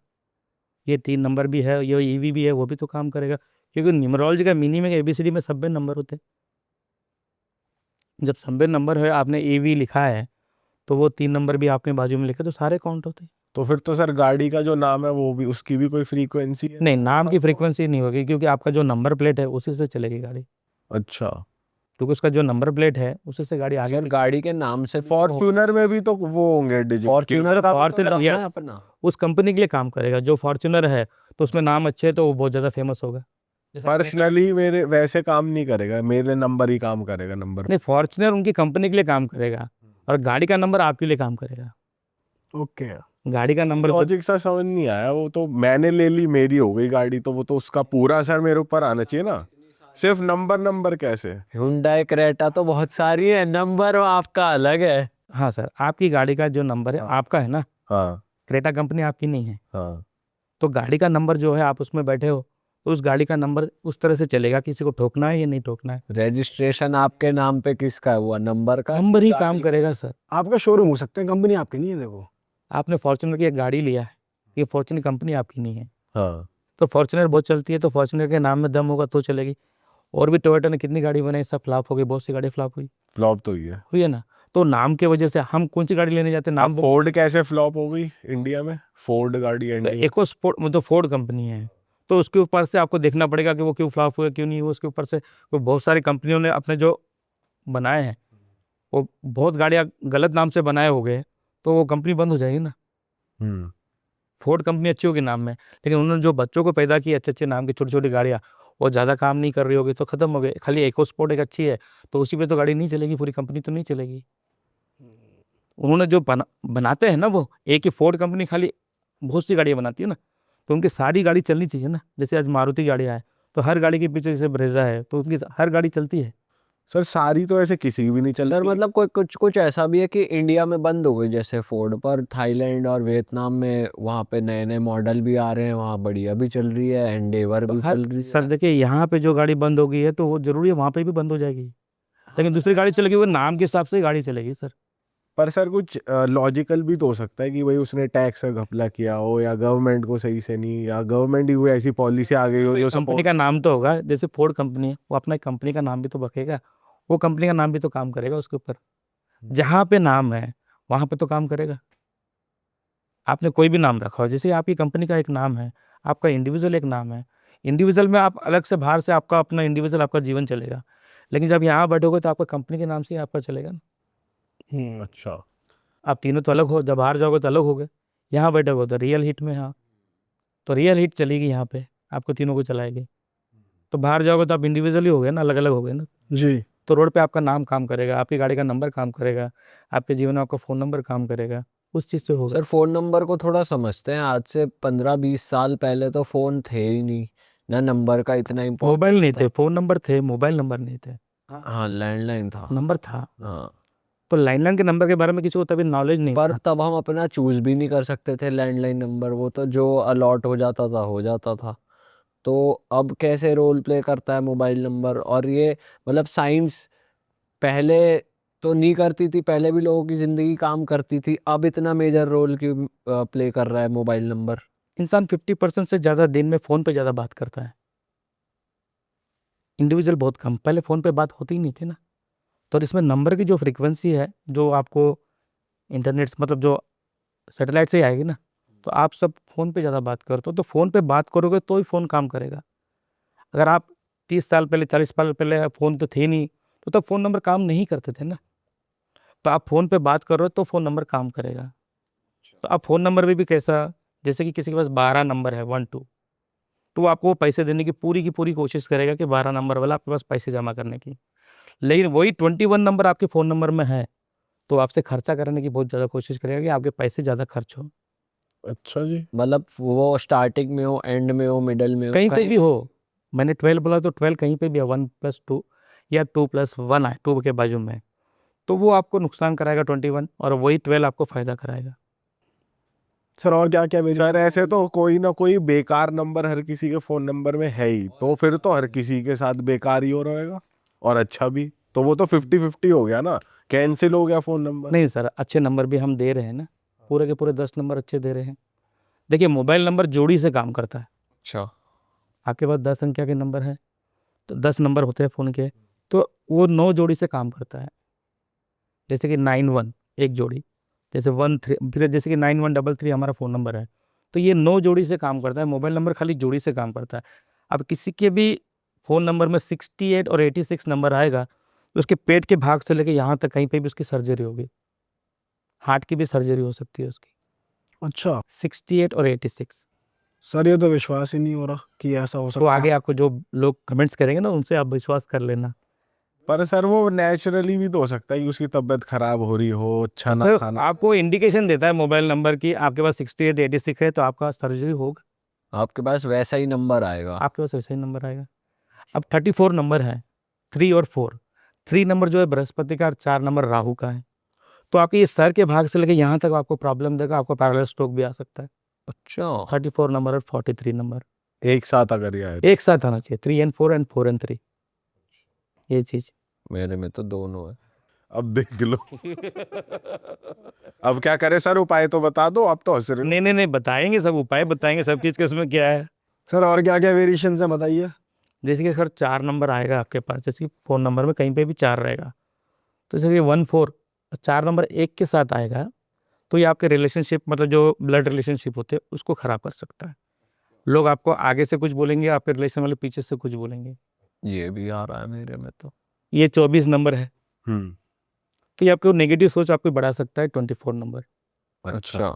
ये 3 नंबर भी है, ये EV भी है, वो भी तो काम करेगा, क्योंकि न्यूमरोलॉजी का मीनिंग है ABCD में 90 नंबर होते हैं। जब 90 नंबर है, आपने EV लिखा है, तो वो 3 नंबर भी आपने बाजू में लिखे तो सारे काउंट होते हैं। तो फिर तो सर गाड़ी का जो नाम है वो भी, उसकी भी कोई फ्रीक्वेंसी है? नहीं, नाम की फ्रीक्वेंसी नहीं होगी, क्योंकि आपका जो नंबर प्लेट है उसी से चलेगी गाड़ी, अच्छा, क्योंकि उसका जो नंबर प्लेट है उसी से गाड़ी आगे। अगर गाड़ी के नाम से फॉर्च्यूनर में भी तो वो होंगे डिजिट। फॉर्च्यूनर का Fortuner, तो yes. है अपना। उस कंपनी के लिए काम करेगा। जो फॉर्च्यूनर है तो उसमें नाम अच्छे है तो वो बहुत ज़्यादा फेमस होगा। पर्सनली मेरे वैसे काम नहीं करेगा, मेरे नंबर ही काम करेगा, नंबर। नहीं, फॉर्च्यूनर उनकी कंपनी के लिए काम करेगा और गाड़ी का नंबर आपके लिए काम करेगा। ओके। गाड़ी का नंबर लॉजिक सा समझ नहीं आया। वो तो मैंने ले ली, मेरी हो गई गाड़ी, तो वो तो उसका पूरा असर मेरे ऊपर आना चाहिए ना, सिर्फ नंबर कैसे? Hyundai क्रेटा तो बहुत सारी है, नंबर आपका अलग है। हाँ सर, आपकी गाड़ी का जो नंबर है आपका है ना, हाँ क्रेटा कंपनी आपकी नहीं है। हाँ। तो गाड़ी का नंबर जो है, आप उसमें बैठे हो तो उस गाड़ी का नंबर उस तरह से चलेगा, किसी को ठोकना है या नहीं ठोकना है। रजिस्ट्रेशन आपके नाम पे किसका हुआ? नंबर का। नंबर ही काम करेगा सर। आपका शोरूम हो सकता है, कंपनी आपकी नहीं है। देखो आपने फॉर्च्यूनर की एक गाड़ी लिया है, ये फॉर्च्यूनर कंपनी आपकी नहीं है, हाँ, तो फॉर्च्यूनर बहुत चलती है, तो फॉर्च्यूनर के नाम में दम होगा तो चलेगी। और भी टोयोटा ने कितनी गाड़ी बनाई, सब फ्लॉप हो गई, बहुत सी गाड़ी फ्लॉप फ्लॉप तो ही है। हुई है ना। तो नाम के वजह से हम कौन सी गाड़ी लेने जाते हैं, अब नाम फोर्ड कैसे फ्लॉप हो गई इंडिया में? फोर्ड गाड़ी इंडिया। इको स्पोर्ट मतलब फोर्ड कंपनी है, तो उसके ऊपर से आपको देखना पड़ेगा कि वो क्यों फ्लॉप हुआ क्यों नहीं हुआ। उसके ऊपर से तो बहुत सारी कंपनियों ने अपने जो बनाए हैं वो बहुत गाड़ियाँ गलत नाम से बनाए हो गए, तो वो कंपनी बंद हो जाएगी ना। फोर्ड कंपनी अच्छी होगी नाम में, लेकिन उन्होंने जो बच्चों को पैदा किए अच्छे अच्छे नाम की छोटी छोटी गाड़ियाँ, वो ज़्यादा काम नहीं कर रही होगी तो ख़त्म हो गए। खाली इको स्पोर्ट एक अच्छी है, तो उसी पे तो गाड़ी नहीं चलेगी, पूरी कंपनी तो नहीं चलेगी। उन्होंने जो बनाते हैं ना, वो एक ही फोर्ड कंपनी खाली बहुत सी गाड़ियाँ बनाती है ना, तो उनकी सारी गाड़ी चलनी चाहिए ना। जैसे आज मारुति गाड़ियाँ है, तो हर गाड़ी के पीछे जैसे ब्रेजा है, तो उनकी हर गाड़ी चलती है। सर सारी तो ऐसे किसी की भी नहीं चल सर रही। मतलब कोई कुछ ऐसा भी है कि इंडिया में बंद हो गई जैसे फोर्ड, पर थाईलैंड और वियतनाम में वहाँ पे नए नए मॉडल भी आ रहे हैं, वहाँ बढ़िया भी चल रही है, एंडेवर भी चल रही सर है। देखिए, यहाँ पे जो गाड़ी बंद हो गई है तो वो जरूरी है वहाँ पे भी बंद हो जाएगी, लेकिन दूसरी गाड़ी चलेगी, वो नाम के हिसाब से ही गाड़ी चलेगी सर। पर सर कुछ लॉजिकल भी तो हो सकता है कि भाई उसने टैक्स का घपला किया हो, या गवर्नमेंट को सही से नहीं, या गवर्नमेंट ही कोई ऐसी पॉलिसी आ गई हो जो कंपनी का नाम तो होगा, जैसे फोर्ड कंपनी है, वो अपना कंपनी का नाम भी तो रखेगा, वो कंपनी का नाम भी तो काम करेगा उसके ऊपर। जहाँ पे नाम है वहाँ पे तो काम करेगा। आपने कोई भी नाम रखा हो, जैसे आपकी कंपनी का एक नाम है, आपका इंडिविजुअल एक नाम है, इंडिविजुअल में आप अलग से बाहर से आपका अपना इंडिविजुअल आपका जीवन चलेगा, लेकिन जब यहाँ बैठोगे तो आपका कंपनी के नाम से ही आपका चलेगा ना। अच्छा। आप तीनों तो अलग हो, जब बाहर जाओगे तो अलग हो गए, यहाँ बैठोगे तो रियल हिट में, हाँ तो रियल हिट चलेगी यहाँ पे, आपको तीनों को चलाएगी। तो बाहर जाओगे तो आप इंडिविजुअल ही हो गए ना, अलग अलग हो गए ना। जी। तो रोड पे आपका नाम काम करेगा, आपकी गाड़ी का नंबर काम करेगा, आपके जीवन में आपका फ़ोन नंबर काम करेगा, उस चीज़ से होगा। सर फ़ोन नंबर को थोड़ा समझते हैं, आज से 15-20 साल पहले तो फ़ोन थे ही नहीं, ना नंबर का इतना इम्पोर्टेंट। मोबाइल नहीं थे, फ़ोन नंबर थे, मोबाइल नंबर नहीं थे। हाँ, लैंडलाइन था। नंबर था, हाँ, तो लैंडलाइन के नंबर के बारे में किसी को तभी नॉलेज नहीं पर था। तब हम अपना चूज भी नहीं कर सकते थे लैंडलाइन नंबर, वो तो जो अलॉट हो जाता था हो जाता था। तो अब कैसे रोल प्ले करता है मोबाइल नंबर? और ये मतलब साइंस पहले तो नहीं करती थी, पहले भी लोगों की ज़िंदगी काम करती थी, अब इतना मेजर रोल क्यों प्ले कर रहा है मोबाइल नंबर? इंसान 50% से ज़्यादा दिन में फ़ोन पे ज़्यादा बात करता है, इंडिविजुअल बहुत कम। पहले फ़ोन पे बात होती ही नहीं थी ना। तो इसमें नंबर की जो फ्रीक्वेंसी है, जो आपको इंटरनेट मतलब जो सैटेलाइट से ही आएगी ना, तो आप सब फ़ोन पे ज़्यादा बात करते हो, तो फ़ोन पे बात करोगे तो ही फ़ोन काम करेगा। अगर आप 30 साल पहले 40 साल पहले फ़ोन तो थे नहीं, तो तब फ़ोन नंबर काम नहीं करते थे ना। तो आप फ़ोन पे बात कर रहे हो तो फ़ोन नंबर काम करेगा। तो आप फ़ोन नंबर में भी कैसा, जैसे कि किसी के पास 12 नंबर है 1 2, तो वो आपको पैसे देने की पूरी कोशिश करेगा कि 12 नंबर वाला आपके पास पैसे जमा करने की। लेकिन वही 21 नंबर आपके फ़ोन नंबर में है, तो आपसे खर्चा करने की बहुत ज़्यादा कोशिश करेगा कि आपके पैसे ज़्यादा खर्च हो। अच्छा जी। मतलब वो स्टार्टिंग में हो, एंड में हो, मिडल में हो, कहीं पे भी हो। मैंने 12 बोला तो 12 कहीं पे भी है, 1+2 या 2+1 है 2 के बाजू में, तो वो आपको नुकसान कराएगा 21, और वही 12 आपको फ़ायदा कराएगा। सर और क्या क्या सर ऐसे तो कोई ना कोई बेकार नंबर हर किसी के फोन नंबर में है ही, तो फिर तो हर किसी के साथ बेकार ही हो रहेगा और अच्छा भी, तो वो तो 50-50 हो गया ना, कैंसिल हो गया फोन नंबर। नहीं सर, अच्छे नंबर भी हम दे रहे हैं ना, पूरे के पूरे 10 नंबर अच्छे दे रहे हैं। देखिए मोबाइल नंबर जोड़ी से काम करता है। अच्छा, आपके पास 10 संख्या के नंबर है तो 10 नंबर होते हैं फ़ोन के, तो वो 9 जोड़ी से काम करता है। जैसे कि 91 एक जोड़ी, जैसे 13, फिर जैसे कि 9133 हमारा फ़ोन नंबर है, तो ये 9 जोड़ी से काम करता है। मोबाइल नंबर खाली जोड़ी से काम करता है। अब किसी के भी फ़ोन नंबर में 68 और 86 नंबर आएगा तो उसके पेट के भाग से लेके यहाँ तक कहीं पे भी उसकी सर्जरी होगी, हार्ट की भी सर्जरी हो सकती है उसकी। अच्छा 68 और 86। सर ये तो विश्वास ही नहीं हो रहा कि ऐसा हो तो सकता आगे है। आपको जो लोग कमेंट्स करेंगे ना उनसे आप विश्वास कर लेना। पर सर वो नेचुरली भी तो हो सकता है कि उसकी तबीयत खराब हो रही हो, अच्छा ना सर खाना। आपको इंडिकेशन देता है मोबाइल नंबर की, आपके पास 68 86 है तो आपका सर्जरी होगा, आपके पास वैसा ही नंबर आएगा। आपके पास वैसे ही नंबर आएगा। अब 34 नंबर है, 3 और 4। 3 नंबर जो है बृहस्पति का और 4 नंबर राहु का है। तो आपके ये सर के भाग से लेकर यहाँ तक आपको प्रॉब्लम देगा, आपको पैरालाइज स्ट्रोक भी आ सकता है। अच्छा, 34 नंबर और 43 नंबर एक साथ अगर ये आए एक साथ आना चाहिए, 3 and 4 and 4 and 3, ये चीज़। मेरे में तो दोनों है। अब देख लो। अब क्या करे सर, उपाय तो बता दो, अब तो हंस रहे हो। नहीं नहीं नहीं, बताएंगे सब उपाय, बताएंगे सब चीज़ के, उसमें क्या है। सर और क्या क्या वेरिएशन है बताइए। जैसे कि सर 4 नंबर आएगा आपके पास, जैसे कि फ़ोन नंबर में कहीं पे भी 4 रहेगा, तो जैसे कि 1 4 4 नंबर एक के साथ आएगा तो ये आपके रिलेशनशिप, मतलब जो ब्लड रिलेशनशिप होते हैं उसको ख़राब कर सकता है। लोग आपको आगे से कुछ बोलेंगे, आपके रिलेशन वाले पीछे से कुछ बोलेंगे। ये भी आ रहा है मेरे में तो। ये 24 नंबर है, हम्म। तो ये आपको नेगेटिव सोच आपको बढ़ा सकता है। 24 नंबर, अच्छा,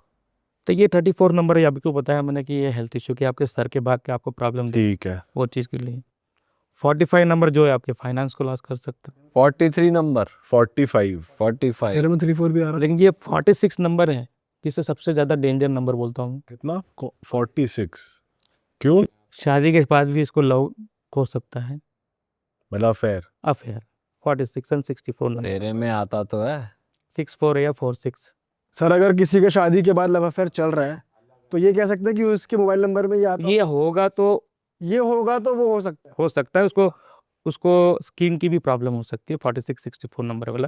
तो ये 34 नंबर है, आपको बताया मैंने कि ये हेल्थ इशू की, आपके सर के भाग के आपको प्रॉब्लम दे, ठीक है। वो चीज़ के लिए। 45 नंबर जो है आपके फाइनेंस को लॉस कर सकता है। 43 नंबर, 45। 45। मेरे में 3 4 भी आ रहा है। लेकिन ये 46 नंबर है, जिसे सबसे ज़्यादा डेंजर नंबर बोलता हूँ। कितना? 46। क्यों? शादी के बाद भी इसको लव हो सकता है, मतलब अफेयर। अफेयर। 46 and 64 नंबर, तेरे में आता तो है। 64 या 46। सर अगर किसी के शादी के बाद लव अफेयर चल रहा है तो ये कह सकते हैं कि उसके मोबाइल नंबर में ये आता ये होगा तो ये होगा तो वो हो सकता है। उसको उसको स्किन की भी प्रॉब्लम हो सकती है, 46 64 नंबर वाला।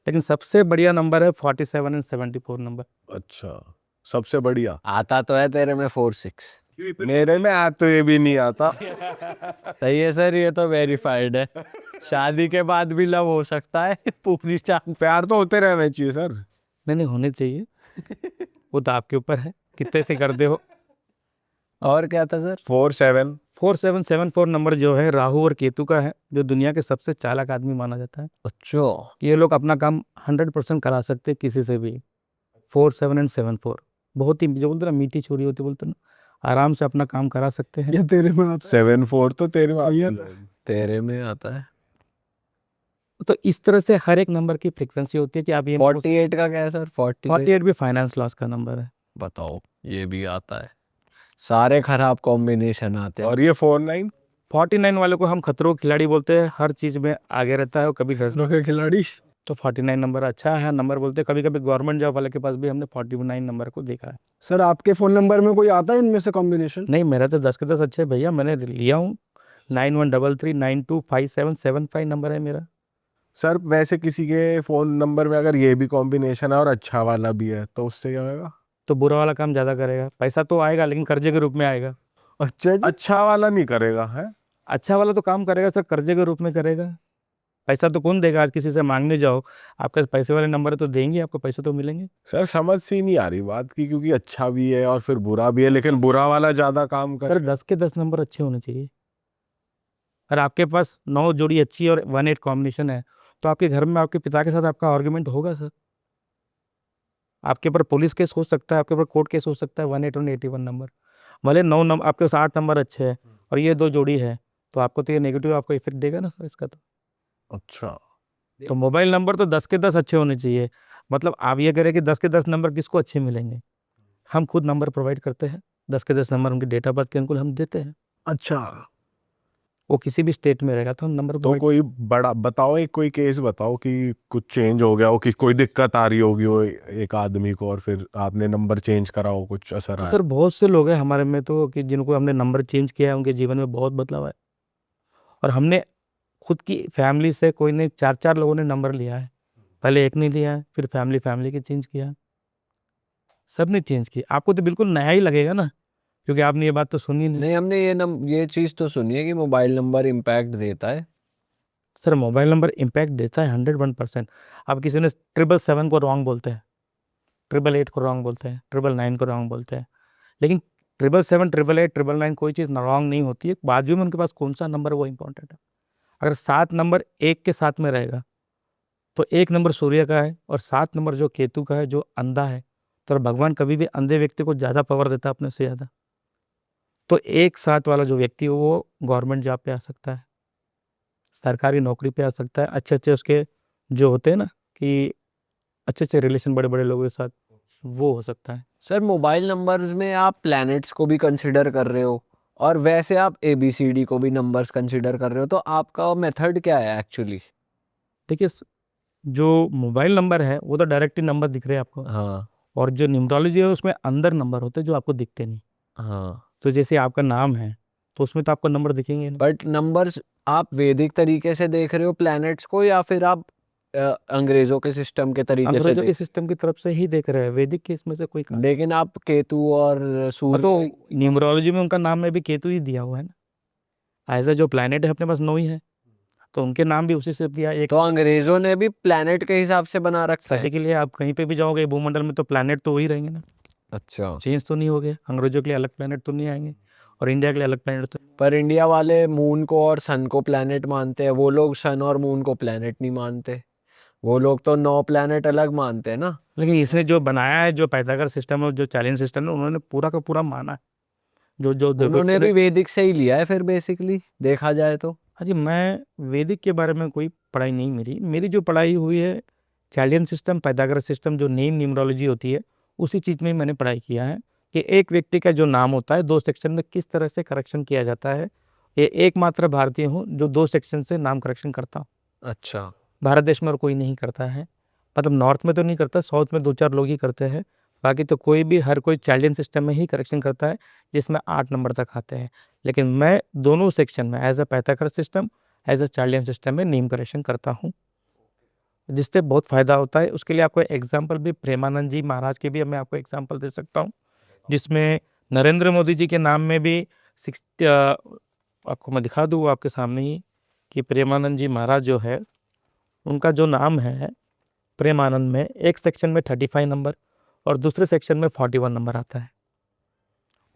लेकिन सबसे बढ़िया नंबर है 47 and 74 नंबर। अच्छा, सबसे बढ़िया। आता तो है तेरे में 46। मेरे में तो ये भी नहीं आता। सही है सर, ये तो वेरीफाइड है। शादी के बाद भी लव हो सकता है, पूरी चांद। प्यार तो होते रहना चाहिए सर। नहीं नहीं, होने चाहिए। वो तो आपके ऊपर है कितने से करते हो। और क्या था सर? 47। 4774 नंबर जो है राहु और केतु का है, जो दुनिया के सबसे चालाक आदमी माना जाता है। अच्छा, ये लोग अपना काम 100% करा सकते हैं किसी से भी। 47 and 74 बहुत ही, जो बोलते ना मीठी छोरी होती, बोलते ना, आराम से अपना काम करा सकते हैं। ये तेरे में आता 74 तो तेरे में भैया। तेरे में आता है। तो इस तरह से हर एक नंबर की फ्रीक्वेंसी होती है कि आप ये 48 का क्या है सर? 48 48 भी फाइनेंस लॉस का नंबर है। बताओ, ये भी आता है। सारे खराब कॉम्बिनेशन आते हैं। और ये 49। 49 वाले को हम खतरों के खिलाड़ी बोलते हैं, हर चीज़ में आगे रहता है और कभी है के खिलाड़ी। तो 49 नंबर अच्छा है नंबर बोलते हैं। कभी कभी गवर्नमेंट जॉब वाले के पास भी हमने 49 नंबर को देखा है। सर आपके फोन नंबर में कोई आता है इनमें से कॉम्बिनेशन? नहीं, मेरा तो 10 के 10 अच्छे हैं भैया, मैंने लिया हूँ। 9133925775 नंबर है मेरा। सर वैसे किसी के फोन नंबर में अगर ये भी कॉम्बिनेशन है और अच्छा वाला भी है तो उससे क्या होगा? तो बुरा वाला काम ज़्यादा करेगा, पैसा तो आएगा लेकिन कर्जे के रूप में आएगा। अच्छा जी। अच्छा वाला नहीं करेगा है? अच्छा वाला तो काम करेगा सर, कर्जे के रूप में करेगा। पैसा तो कौन देगा, आज किसी से मांगने जाओ, आपके पास पैसे वाले नंबर है तो देंगे, आपको पैसे तो मिलेंगे। सर समझ सी नहीं आ रही बात की, क्योंकि अच्छा भी है और फिर बुरा भी है, लेकिन बुरा वाला ज्यादा काम सर कर। 10 के 10 नंबर अच्छे होने चाहिए। अगर आपके पास 9 जोड़ी अच्छी है और 1 8 कॉम्बिनेशन है तो आपके घर में आपके पिता के साथ आपका आर्ग्यूमेंट होगा सर। आपके ऊपर पुलिस केस हो सकता है, आपके ऊपर कोर्ट केस हो सकता है। 1 8 और 81 नंबर, भले 9 नंबर आपके पास 8 नंबर अच्छे हैं और ये 2 जोड़ी है, तो आपको तो ये नेगेटिव आपको इफेक्ट देगा ना सर इसका। अच्छा। तो मोबाइल नंबर तो 10 के 10 अच्छे होने चाहिए। मतलब आप ये करें कि 10 के 10 नंबर किसको अच्छे मिलेंगे, हम खुद नंबर प्रोवाइड करते हैं। 10 के 10 नंबर उनके डेट ऑफ बर्थ के अनुकूल हम देते हैं। अच्छा वो किसी भी स्टेट में रहेगा तो हम नंबर तो प्रोवाइड। कोई बड़ा बताओ, एक कोई केस बताओ कि कुछ चेंज हो गया हो, कि कोई दिक्कत आ रही होगी वो एक आदमी को, और फिर आपने नंबर चेंज करा हो, कुछ असर आया। सर बहुत से लोग हैं हमारे में तो कि जिनको हमने नंबर चेंज किया है, उनके जीवन में बहुत बदलाव है। और हमने खुद की फैमिली से कोई ने 4-4 लोगों ने नंबर लिया है। पहले एक ने लिया है, फिर फैमिली के चेंज किया, सब ने चेंज किया। आपको तो बिल्कुल नया ही लगेगा ना, क्योंकि आपने ये बात तो सुनी नहीं। नहीं, हमने ये चीज़ तो सुनी है कि मोबाइल नंबर इम्पैक्ट देता है। सर मोबाइल नंबर इम्पैक्ट देता है 101%। अब किसी ने 777 को रॉन्ग बोलते हैं, 888 को रॉन्ग बोलते हैं, 999 को रॉन्ग बोलते हैं, लेकिन 777, 888, 999 कोई चीज़ रॉन्ग नहीं होती है। बाजू में उनके पास कौन सा नंबर वो इंपॉर्टेंट है। अगर 7 नंबर एक के साथ में रहेगा तो 1 नंबर सूर्य का है और 7 नंबर जो केतु का है जो अंधा है, तो भगवान कभी भी अंधे व्यक्ति को ज़्यादा पावर देता है अपने से ज़्यादा। तो 1-7 वाला जो व्यक्ति है वो गवर्नमेंट जॉब पे आ सकता है, सरकारी नौकरी पे आ सकता है, अच्छे-अच्छे उसके जो होते हैं ना कि अच्छे-अच्छे रिलेशन बड़े-बड़े लोगों के साथ, वो हो सकता है। सर मोबाइल नंबर्स में आप प्लैनेट्स को भी कंसिडर कर रहे हो, और वैसे आप ABCD को भी नंबर्स कंसिडर कर रहे हो, तो आपका मेथड क्या है एक्चुअली? देखिए जो मोबाइल नंबर है वो तो डायरेक्टली नंबर दिख रहे हैं आपको, हाँ, और जो न्यूमरोलॉजी है उसमें अंदर नंबर होते हैं जो आपको दिखते नहीं। हाँ। तो जैसे आपका नाम है तो उसमें तो आपको नंबर दिखेंगे नहीं। बट नंबर्स आप वैदिक तरीके से देख रहे हो प्लैनेट्स को, या फिर आप अंग्रेजों के सिस्टम के तरीके से अंग्रेजों के देख? सिस्टम की तरफ से ही देख रहे हैं, वैदिक के इसमें से कोई काम। लेकिन आप केतु और सूर्य तो न्यूमरोलॉजी में उनका नाम में भी केतु ही दिया हुआ है ना, ऐसा जो प्लैनेट है अपने पास 9 ही है, तो उनके नाम भी उसी से दिया एक। तो अंग्रेजों ने भी प्लैनेट के हिसाब से बना रखा है। सही के लिए आप कहीं पे भी जाओगे भूमंडल में तो प्लैनेट तो वही रहेंगे ना, अच्छा। चेंज तो नहीं हो गए। अंग्रेजों के लिए अलग प्लैनेट तो नहीं आएंगे और इंडिया के लिए अलग प्लैनेट तो। पर इंडिया वाले मून को और सन को प्लैनेट मानते हैं, वो लोग सन और मून को प्लैनेट नहीं मानते। वो लोग तो 9 प्लैनेट अलग मानते हैं ना। लेकिन इसने जो बनाया है, जो पाइथागोरस सिस्टम है, जो चार्लियन सिस्टम है, उन्होंने पूरा का पूरा माना है। जो जो देखो उन्होंने भी वैदिक से ही लिया है फिर बेसिकली देखा जाए तो। हाँ जी, मैं वैदिक के बारे में कोई पढ़ाई नहीं, मेरी मेरी जो पढ़ाई हुई है चार्लियन सिस्टम, पाइथागोरस सिस्टम, जो नेम न्यूमरोलॉजी होती है, उसी चीज़ में ही मैंने पढ़ाई किया है कि एक व्यक्ति का जो नाम होता है 2 सेक्शन में किस तरह से करेक्शन किया जाता है। ये एकमात्र भारतीय हूँ जो 2 सेक्शन से नाम करेक्शन करता हूँ। अच्छा। भारत देश में और कोई नहीं करता है, मतलब नॉर्थ में तो नहीं करता, साउथ में 2-4 लोग ही करते हैं। बाकी तो कोई भी, हर कोई चार्लियन सिस्टम में ही करेक्शन करता है, जिसमें 8 नंबर तक आते हैं। लेकिन मैं दोनों सेक्शन में as a Pythagoras system, as a चार्लियन सिस्टम में नेम करेक्शन करता हूँ, जिससे बहुत फ़ायदा होता है। उसके लिए आपको एग्जाम्पल भी प्रेमानंद जी महाराज के भी मैं आपको एग्जाम्पल दे सकता हूँ, जिसमें नरेंद्र मोदी जी के नाम में भी 60, आपको मैं दिखा दूँ आपके सामने ही कि प्रेमानंद जी महाराज जो है, उनका जो नाम है प्रेमानंद में, एक सेक्शन में 35 नंबर और दूसरे सेक्शन में 41 नंबर आता है।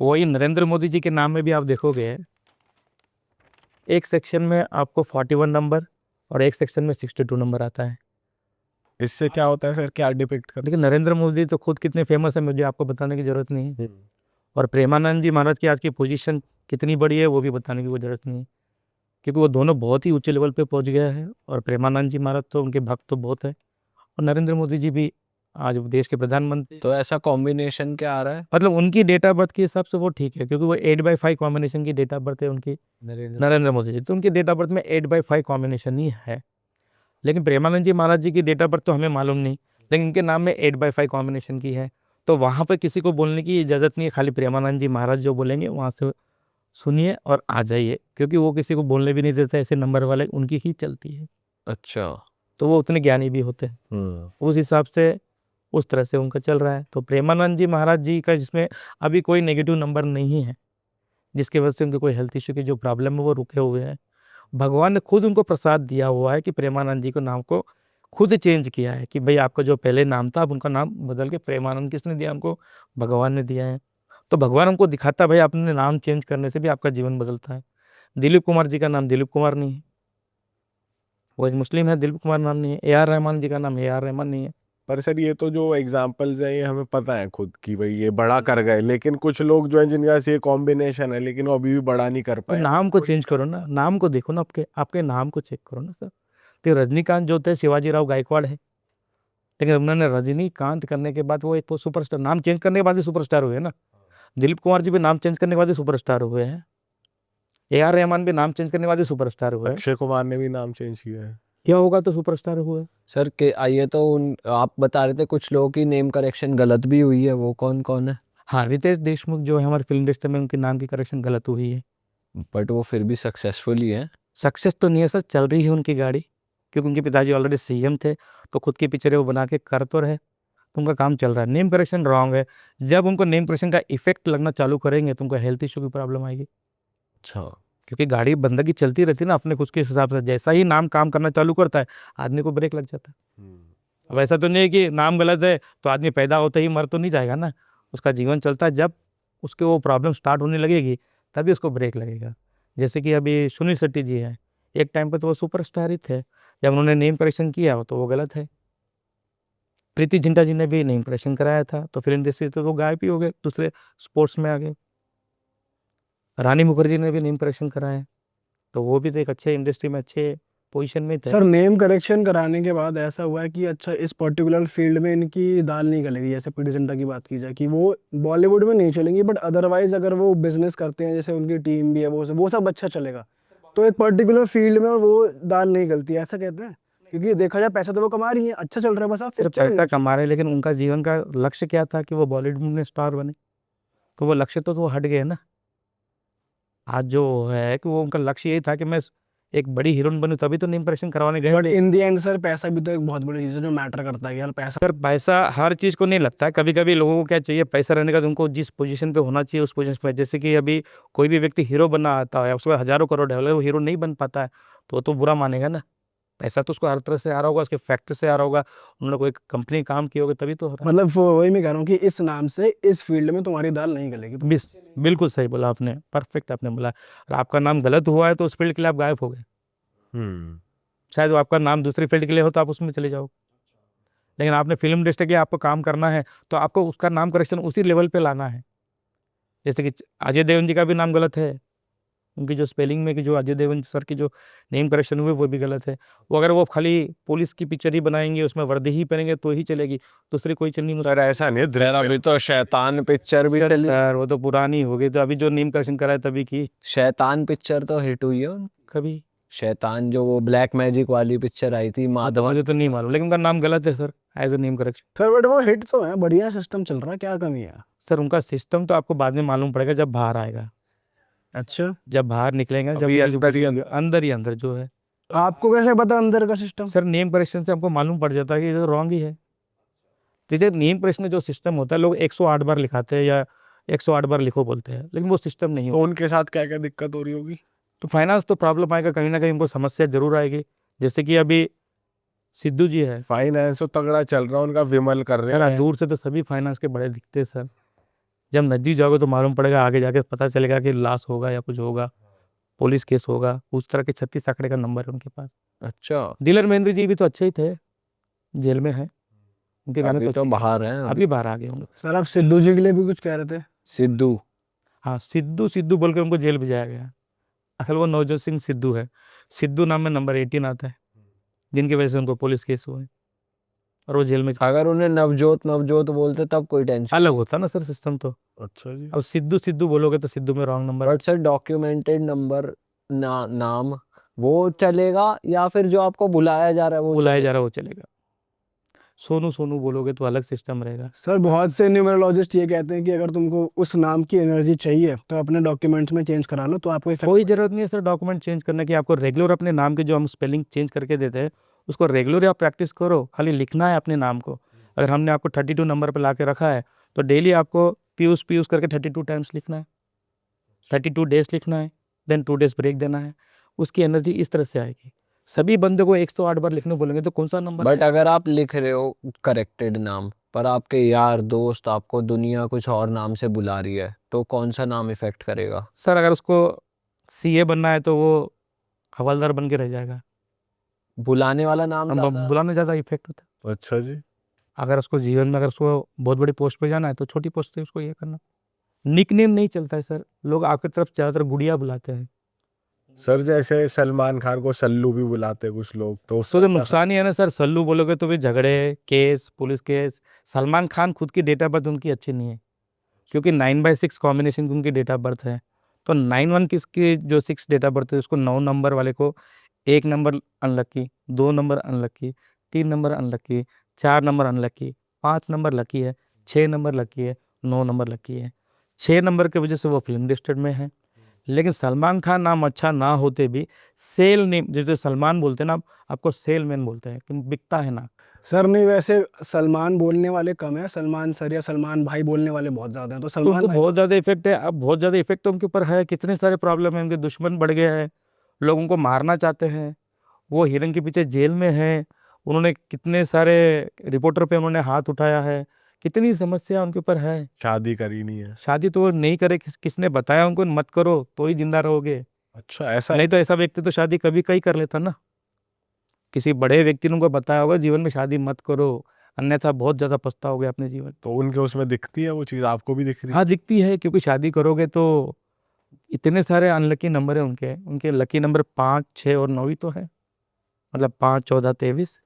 वही नरेंद्र मोदी जी के नाम में भी आप देखोगे, एक सेक्शन में आपको 41 नंबर और एक सेक्शन में 62 नंबर आता है। इससे क्या होता है सर, क्या डिपिक्ट कर? लेकिन नरेंद्र मोदी तो खुद कितने फेमस है, मुझे आपको बताने की ज़रूरत नहीं है। और प्रेमानंद जी महाराज की आज की पोजीशन कितनी बड़ी है वो भी बताने की कोई ज़रूरत नहीं है, क्योंकि वो दोनों बहुत ही ऊंचे लेवल पे पहुंच गया है। और प्रेमानंद जी महाराज तो उनके भक्त तो बहुत है, और नरेंद्र मोदी जी भी आज देश के प्रधानमंत्री। तो ऐसा कॉम्बिनेशन क्या आ रहा है? मतलब उनकी डेट ऑफ बर्थ के हिसाब से वो ठीक है, क्योंकि वो 8/5 कॉम्बिनेशन की डेट ऑफ बर्थ है उनकी, नरेंद्र मोदी जी, तो उनकी डेट ऑफ बर्थ में 8/5 कॉम्बिनेशन ही है। लेकिन प्रेमानंद जी महाराज जी की डेट ऑफ बर्थ तो हमें मालूम नहीं, लेकिन इनके नाम में 8/5 कॉम्बिनेशन की है। तो वहाँ पर किसी को बोलने की इजाज़त नहीं है, खाली प्रेमानंद जी महाराज जो बोलेंगे वहाँ से सुनिए और आ जाइए, क्योंकि वो किसी को बोलने भी नहीं देते, ऐसे नंबर वाले उनकी ही चलती है। अच्छा। तो वो उतने ज्ञानी भी होते हैं, उस हिसाब से उस तरह से उनका चल रहा है। तो प्रेमानंद जी महाराज जी का जिसमें अभी कोई नेगेटिव नंबर नहीं है, जिसकी वजह से उनके कोई हेल्थ इश्यू की जो प्रॉब्लम है वो रुके हुए हैं। भगवान ने खुद उनको प्रसाद दिया हुआ है कि प्रेमानंद जी को नाम को खुद चेंज किया है कि भाई आपका जो पहले नाम था अब उनका नाम बदल के प्रेमानंद, किसने दिया हमको? भगवान ने दिया है। तो भगवान हमको दिखाता है भाई अपने नाम चेंज करने से भी आपका जीवन बदलता है। दिलीप कुमार जी का नाम दिलीप कुमार नहीं है, वो एक मुस्लिम है, दिलीप कुमार नाम नहीं है। ए आर रहमान जी का नाम ए आर रहमान नहीं है। पर सर ये तो जो एग्जांपल्स हैं ये हमें पता है खुद की, भाई ये बड़ा कर गए, लेकिन कुछ लोग जो हैं जिनके पास ये कॉम्बिनेशन है लेकिन वो अभी भी बड़ा नहीं कर तो पाए। नाम को चेंज करो ना, नाम को देखो ना, आपके आपके नाम को चेक करो ना सर। तो रजनीकांत जो थे शिवाजी राव गायकवाड़ है, लेकिन उन्होंने रजनीकांत करने के बाद वो एक सुपरस्टार, नाम चेंज करने के बाद ही सुपरस्टार हुए ना। दिलीप कुमार जी भी नाम चेंज करने के बाद ही सुपरस्टार हुए हैं। AR रहमान भी नाम चेंज करने वाले सुपरस्टार हुआ है, अक्षय कुमार ने भी नाम चेंज किया है। क्या होगा तो सुपरस्टार हुआ है। सर के ये तो आप बता रहे थे कुछ लोगों की नेम करेक्शन गलत भी हुई है, वो कौन कौन है? हाँ, रितेश देशमुख जो है हमारे फिल्म इंडस्ट्री में, उनके नाम की करेक्शन गलत हुई है। बट वो फिर भी सक्सेसफुल ही है। सक्सेस तो नहीं है सर, चल रही है उनकी गाड़ी, क्योंकि उनके पिताजी ऑलरेडी CM थे, तो खुद की पिक्चरें वो बना के कर तो रहे, तो उनका काम चल रहा है। नेम करेक्शन रॉन्ग है, जब उनको नेम करेक्शन का इफेक्ट लगना चालू करेंगे तो उनको हेल्थ इशू की प्रॉब्लम आएगी, अच्छा, क्योंकि गाड़ी बंदगी चलती रहती है ना अपने खुद के हिसाब से। जैसा ही नाम काम करना चालू करता है, आदमी को ब्रेक लग जाता है। अब ऐसा तो नहीं है कि नाम गलत है तो आदमी पैदा होते ही मर तो नहीं जाएगा ना, उसका जीवन चलता है, जब उसके वो प्रॉब्लम स्टार्ट होने लगेगी तभी उसको ब्रेक लगेगा। जैसे कि अभी सुनील शेट्टी जी हैं, एक टाइम पे तो वो सुपरस्टार ही थे, जब उन्होंने नेम करेक्शन किया हो तो वो गलत है। प्रीति जिंटा जी ने भी नेम करेक्शन कराया था, तो फिल्म इंडस्ट्री से तो वो गायब ही हो गए, दूसरे स्पोर्ट्स में आ गए। रानी मुखर्जी ने भी नेम करेक्शन कराया, तो वो भी तो एक अच्छे इंडस्ट्री में अच्छे पोजीशन में थे। सर नेम करेक्शन कराने के बाद ऐसा हुआ है कि अच्छा इस पर्टिकुलर फील्ड में इनकी दाल नहीं गलेगी, जैसे प्रीति जिंटा की बात की जाए कि वो बॉलीवुड में नहीं चलेंगी, बट अदरवाइज अगर वो बिजनेस करते हैं, जैसे उनकी टीम भी है, वो सब अच्छा चलेगा, तो एक पर्टिकुलर फील्ड में और वो दाल नहीं गलती, ऐसा कहते हैं। क्योंकि देखा जाए पैसा तो वो कमा रही है, अच्छा चल रहा है, बस आप सिर्फ पिक्चर पैसा कमा रहे, लेकिन उनका जीवन का लक्ष्य क्या था कि वो बॉलीवुड में स्टार बने, तो वो लक्ष्य तो वो हट गए ना। आज जो है कि वो उनका लक्ष्य यही था कि मैं एक बड़ी हीरोइन बनूं, तभी तो नेम करेक्शन करवाने गए। But in the and sir पैसा भी तो एक बहुत बड़ी चीज़ है जो मैटर करता है कि यार पैसा। सर पैसा हर चीज़ को नहीं लगता है, कभी कभी लोगों को क्या चाहिए, पैसा रहने का तो उनको जिस पोजीशन पे होना चाहिए उस पोजीशन पे। जैसे कि अभी कोई भी व्यक्ति हीरो बनना आता है, उसके बाद हजारों करोड़ है, वो हीरो नहीं बन पाता है तो वो तो बुरा मानेगा ना। पैसा तो उसको हर तरह से आ रहा होगा, उसके फैक्ट्री से आ रहा होगा, उन्होंने कोई कंपनी काम की होगी तभी तो हो रहा है। मतलब वही मैं कह रहा हूँ कि इस नाम से इस फील्ड में तुम्हारी दाल नहीं गलेगी। तो बिल्कुल सही बोला आपने, परफेक्ट आपने बोला। और आपका नाम गलत हुआ है तो उस फील्ड के लिए आप गायब हो गए। शायद वो आपका नाम दूसरी फील्ड के लिए हो तो आप उसमें चले जाओ, लेकिन आपने फिल्म इंडस्ट्री के लिए आपको काम करना है तो आपको उसका नाम करेक्शन उसी लेवल पे लाना है। जैसे कि अजय देवगन जी का भी नाम गलत है, उनकी जो स्पेलिंग में कि जो अजय देवगन सर की जो नेम करेक्शन हुए वो भी गलत है। वो अगर वो खाली पुलिस की पिक्चर ही बनाएंगे, उसमें वर्दी ही पहनेंगे तो ही चलेगी, दूसरी कोई चलनी मुश्किल। सर ऐसा नहीं है, सर अभी तो शैतान पिक्चर भी चली। सर वो तो पुरानी हो गई, तो अभी जो नेम करेक्शन कराए तभी की। शैतान पिक्चर तो हिट हुई है कभी शैतान, जो वो ब्लैक मैजिक वाली पिक्चर आई थी माधवन। मुझे तो नहीं मालूम, लेकिन उनका नाम गलत है sir, as a name correction. Sir but वो हिट तो है, बढ़िया सिस्टम चल रहा है, क्या कमी है? सर उनका सिस्टम तो आपको बाद में मालूम पड़ेगा जब बाहर आएगा, अच्छा, जब बाहर निकलेंगे, जब अभी अंदर ही अंदर ही अंदर जो है। आपको कैसे पता अंदर का सिस्टम? सर नेम करेक्शन से हमको मालूम पड़ जाता है कि ये तो रॉन्ग ही है। जैसे नेम करेक्शन में जो सिस्टम होता है, लोग 108 बार लिखाते हैं या 108 बार लिखो बोलते हैं, लेकिन वो सिस्टम नहीं तो होता। उनके साथ क्या क्या दिक्कत हो रही होगी? तो फाइनेंस तो प्रॉब्लम आएगा, कहीं ना कहीं उनको समस्या जरूर आएगी। जैसे कि अभी सिद्धू जी है फाइनेंस तो तगड़ा चल रहा है उनका, विमल कर रहे ना, हैं। दूर से तो सभी फाइनेंस के बड़े दिखते हैं सर, जब नजदीक जाओगे तो मालूम पड़ेगा, आगे जाके पता चलेगा कि लॉस होगा या कुछ होगा, पुलिस केस होगा, उस तरह के 36 आंकड़े का नंबर है उनके पास। अच्छा, दिलर महेंद्र जी भी तो अच्छे ही थे, जेल में है, उनके गाने अभी तो तो बाहर हैं अभी बाहर आ गए होंगे। सर आप सिद्धू जी के लिए भी कुछ कह रहे थे? सिद्धू। हाँ, सिद्धू सिद्धू बोल के उनको जेल भेजाया गया। असल वो नवजोत सिंह सिद्धू है, सिद्धू नाम में नंबर 18 आता है, जिनकी वजह से उनको पुलिस केस हुए और वो जेल में। अगर उन्हें नवजोत नवजोत बोलते तब कोई टेंशन। अलग होता ना सर सिस्टम तो। अच्छा जी। अब सिद्धू सिद्धू बोलोगे तो सिद्धू में wrong number. But sir documented number नाम वो चलेगा, या फिर जो आपको बुलाया जा रहा है वो बुलाया चलेगा? जा रहा है वो चलेगा। सोनू सोनू बोलोगे तो अलग सिस्टम रहेगा। सर बहुत से न्यूमरोलॉजिस्ट ये कहते हैं कि अगर तुमको उस नाम की एनर्जी चाहिए तो अपने डॉक्यूमेंट्स में चेंज करा लो, तो आपको इफेक्ट। कोई जरूरत नहीं है सर डॉक्यूमेंट चेंज करने की, आपको रेगुलर अपने नाम के जो हम स्पेलिंग चेंज करके देते हैं उसको रेगुलर आप प्रैक्टिस करो, खाली लिखना है अपने नाम को। अगर हमने आपको 32 नंबर पर ला के रखा है तो डेली आपको पीयूष पीयूष करके 32 टाइम्स लिखना है, 32 डेज लिखना है, देन 2 डेज ब्रेक देना है, उसकी एनर्जी इस तरह से आएगी। सभी बंदे को 108 बार लिखने बोलेंगे तो कौन सा नंबर? बट अगर आप लिख रहे हो करेक्टेड नाम, पर आपके यार दोस्त आपको दुनिया कुछ और नाम से बुला रही है, तो कौन सा नाम इफेक्ट करेगा? सर अगर उसको CA बनना है तो वो हवलदार बन के रह जाएगा, बुलाने वाला नाम हम ज्यादा- बुलाने ज़्यादा इफेक्ट होता है। अच्छा जी। अगर उसको जीवन में अगर उसको बहुत बड़ी पोस्ट पे जाना है तो छोटी पोस्ट से उसको ये करना। निक नेम नहीं चलता है सर, लोग आपकी तरफ ज़्यादातर गुड़िया बुलाते हैं, सर जैसे सलमान खान को सल्लू भी बुलाते हैं कुछ लोग, तो तो उसका तो क्या- नुकसान ही है ना सर। सल्लू बोलोगे तो भी झगड़े, case, police case. Salman Khan खुद की डेट ऑफ बर्थ उनकी अच्छी नहीं है, क्योंकि 9/6 कॉम्बिनेशन की उनकी डेट ऑफ बर्थ है, तो 91 किसकी जो 6 डेट ऑफ बर्थ है उसको 9 नंबर वाले को 1 number unlucky, 2 number unlucky, 3 number unlucky, 4 number unlucky, 5 number lucky है, 6 नंबर लकी है, 9 नंबर लकी है। 6 नंबर की वजह से वो फिल्म इंडस्ट्री में है। लेकिन सलमान खान नाम अच्छा ना होते भी सेल नेम, जैसे सलमान बोलते हैं ना, आपको सेलमैन बोलते हैं कि बिकता है ना। सर नहीं, वैसे सलमान बोलने वाले कम है, सलमान सर या सलमान भाई बोलने वाले बहुत ज्यादा हैं, तो तो सलमान उनको भाई बहुत ज़्यादा इफेक्ट है। अब बहुत ज़्यादा इफेक्ट तो उनके ऊपर है, कितने सारे प्रॉब्लम है, उनके दुश्मन बढ़ गए हैं, लोग उनको मारना चाहते हैं, वो हिरन के पीछे जेल में हैं, उन्होंने कितने सारे रिपोर्टर पे उन्होंने हाथ उठाया है, कितनी समस्या उनके ऊपर है। शादी करी नहीं है। शादी तो वो नहीं करे, किसने बताया उनको मत करो तो ही जिंदा रहोगे, अच्छा, ऐसा है। नहीं तो ऐसा व्यक्ति तो शादी कभी कहीं कर लेता ना। किसी बड़े व्यक्ति ने उनको बताया होगा जीवन में शादी मत करो, अन्यथा बहुत ज़्यादा पछताओगे अपने जीवन। तो उनके उसमें दिखती है वो चीज, आपको भी दिख रही है? हाँ दिखती है, क्योंकि शादी करोगे तो इतने सारे अनलकी नंबर है उनके उनके लकी नंबर 5, 6 और 9 ही तो है। मतलब 5, 14, 23,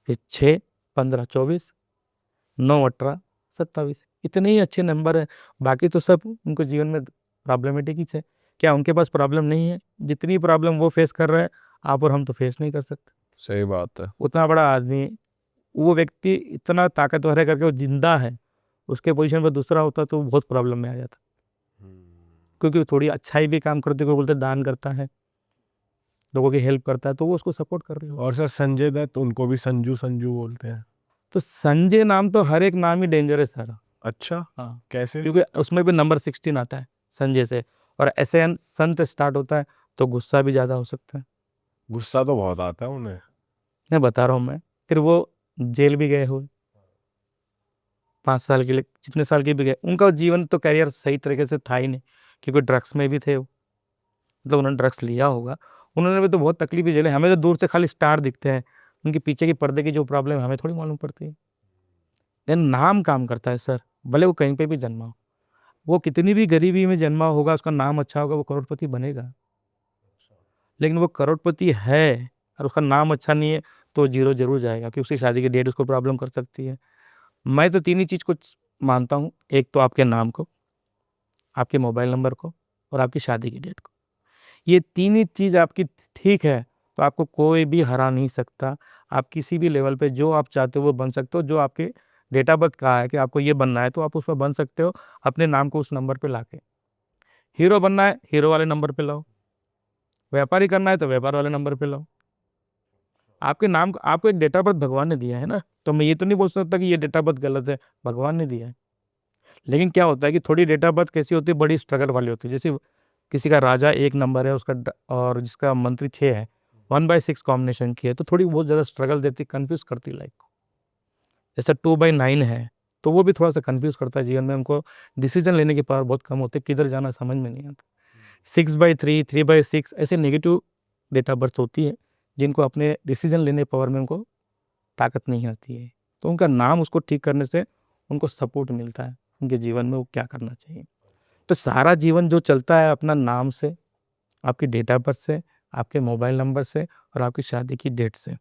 फिर 6, 15, 24, 9, 18, 27, इतने ही अच्छे नंबर है। बाकी तो सब उनको जीवन में प्रॉब्लमेटिक ही है। क्या उनके पास प्रॉब्लम नहीं है? जितनी प्रॉब्लम वो फेस कर रहे हैं, आप और हम तो फेस नहीं कर सकते। सही बात है। उतना बड़ा आदमी, वो व्यक्ति इतना ताकतवर है करके वो जिंदा है, उसके पोजीशन पर दूसरा होता तो वो बहुत प्रॉब्लम में आ जाता। क्योंकि वो थोड़ी अच्छाई भी काम करते, को बोलते दान करता है, लोगों की हेल्प करता है, तो वो उसको सपोर्ट कर रही हो। और सर संजय दत्त, उनको भी संजू संजू बोलते हैं। तो संजय नाम तो हर एक नाम ही डेंजर है सर। अच्छा, हाँ, कैसे? क्योंकि उसमें भी नंबर 16 आता है संजय से, और ऐसे संत स्टार्ट होता है तो गुस्सा भी ज़्यादा हो सकता है। गुस्सा तो बहुत आता है उन्हें। मैं बता रहा हूँ मैं, फिर वो जेल भी गए हुए 5 साल के लिए, जितने साल के भी गए, उनका जीवन तो करियर सही तरीके से था ही नहीं, क्योंकि ड्रग्स में भी थे वो। मतलब उन्होंने ड्रग्स लिया होगा, उन्होंने भी तो बहुत तकलीफ झेले। हमें तो दूर से खाली स्टार दिखते हैं, उनके पीछे की पर्दे की जो प्रॉब्लम है हमें थोड़ी मालूम पड़ती है। लेकिन नाम काम करता है सर, भले वो कहीं पे भी जन्मा हो, वो कितनी भी गरीबी में जन्मा होगा, उसका नाम अच्छा होगा, वो करोड़पति बनेगा। लेकिन वो करोड़पति है और उसका नाम अच्छा नहीं है तो जीरो जरूर जाएगा, क्योंकि उसकी शादी की डेट उसको प्रॉब्लम कर सकती है। मैं तो तीन ही चीज़ को मानता हूँ, एक तो आपके नाम को, आपके मोबाइल नंबर को, और आपकी शादी की डेट को। ये तीन ही चीज़ आपकी ठीक है तो आपको कोई भी हरा नहीं सकता। आप किसी भी लेवल पे जो आप चाहते हो वो बन सकते हो। जो आपके डेट ऑफ बर्थ कहा है कि आपको ये बनना है तो आप उसमें बन सकते हो, अपने नाम को उस नंबर पे लाके। हीरो बनना है, हीरो वाले नंबर पे लाओ। व्यापारी करना है तो व्यापार वाले नंबर पे लाओ। आपके नाम, आपको एक डेट ऑफ बर्थ भगवान ने दिया है ना, तो मैं ये तो नहीं बोल सकता कि ये डेट ऑफ बर्थ गलत है, भगवान ने दिया है। लेकिन क्या होता है कि थोड़ी डेट ऑफ बर्थ कैसी होती है, बड़ी स्ट्रगल वाली होती है। जैसे किसी का राजा 1 नंबर है उसका, और जिसका मंत्री 6 है, 1/6 कॉम्बिनेशन की है, तो थोड़ी बहुत ज़्यादा स्ट्रगल देती, कंफ्यूज करती लाइफ को। जैसे 2/9 है तो वो भी थोड़ा सा कंफ्यूज करता है जीवन में, उनको डिसीजन लेने की पावर बहुत कम होती है, किधर जाना समझ में नहीं आता। 6/3, 3/6 ऐसे नेगेटिव डेट ऑफ बर्थ होती है, जिनको अपने डिसीजन लेने पावर में उनको ताकत नहीं आती है। तो उनका नाम उसको ठीक करने से उनको सपोर्ट मिलता है उनके जीवन में वो क्या करना चाहिए। तो सारा जीवन जो चलता है अपना नाम से, आपकी डेट ऑफ बर्थ से, आपके मोबाइल नंबर से, और आपकी शादी की डेट से।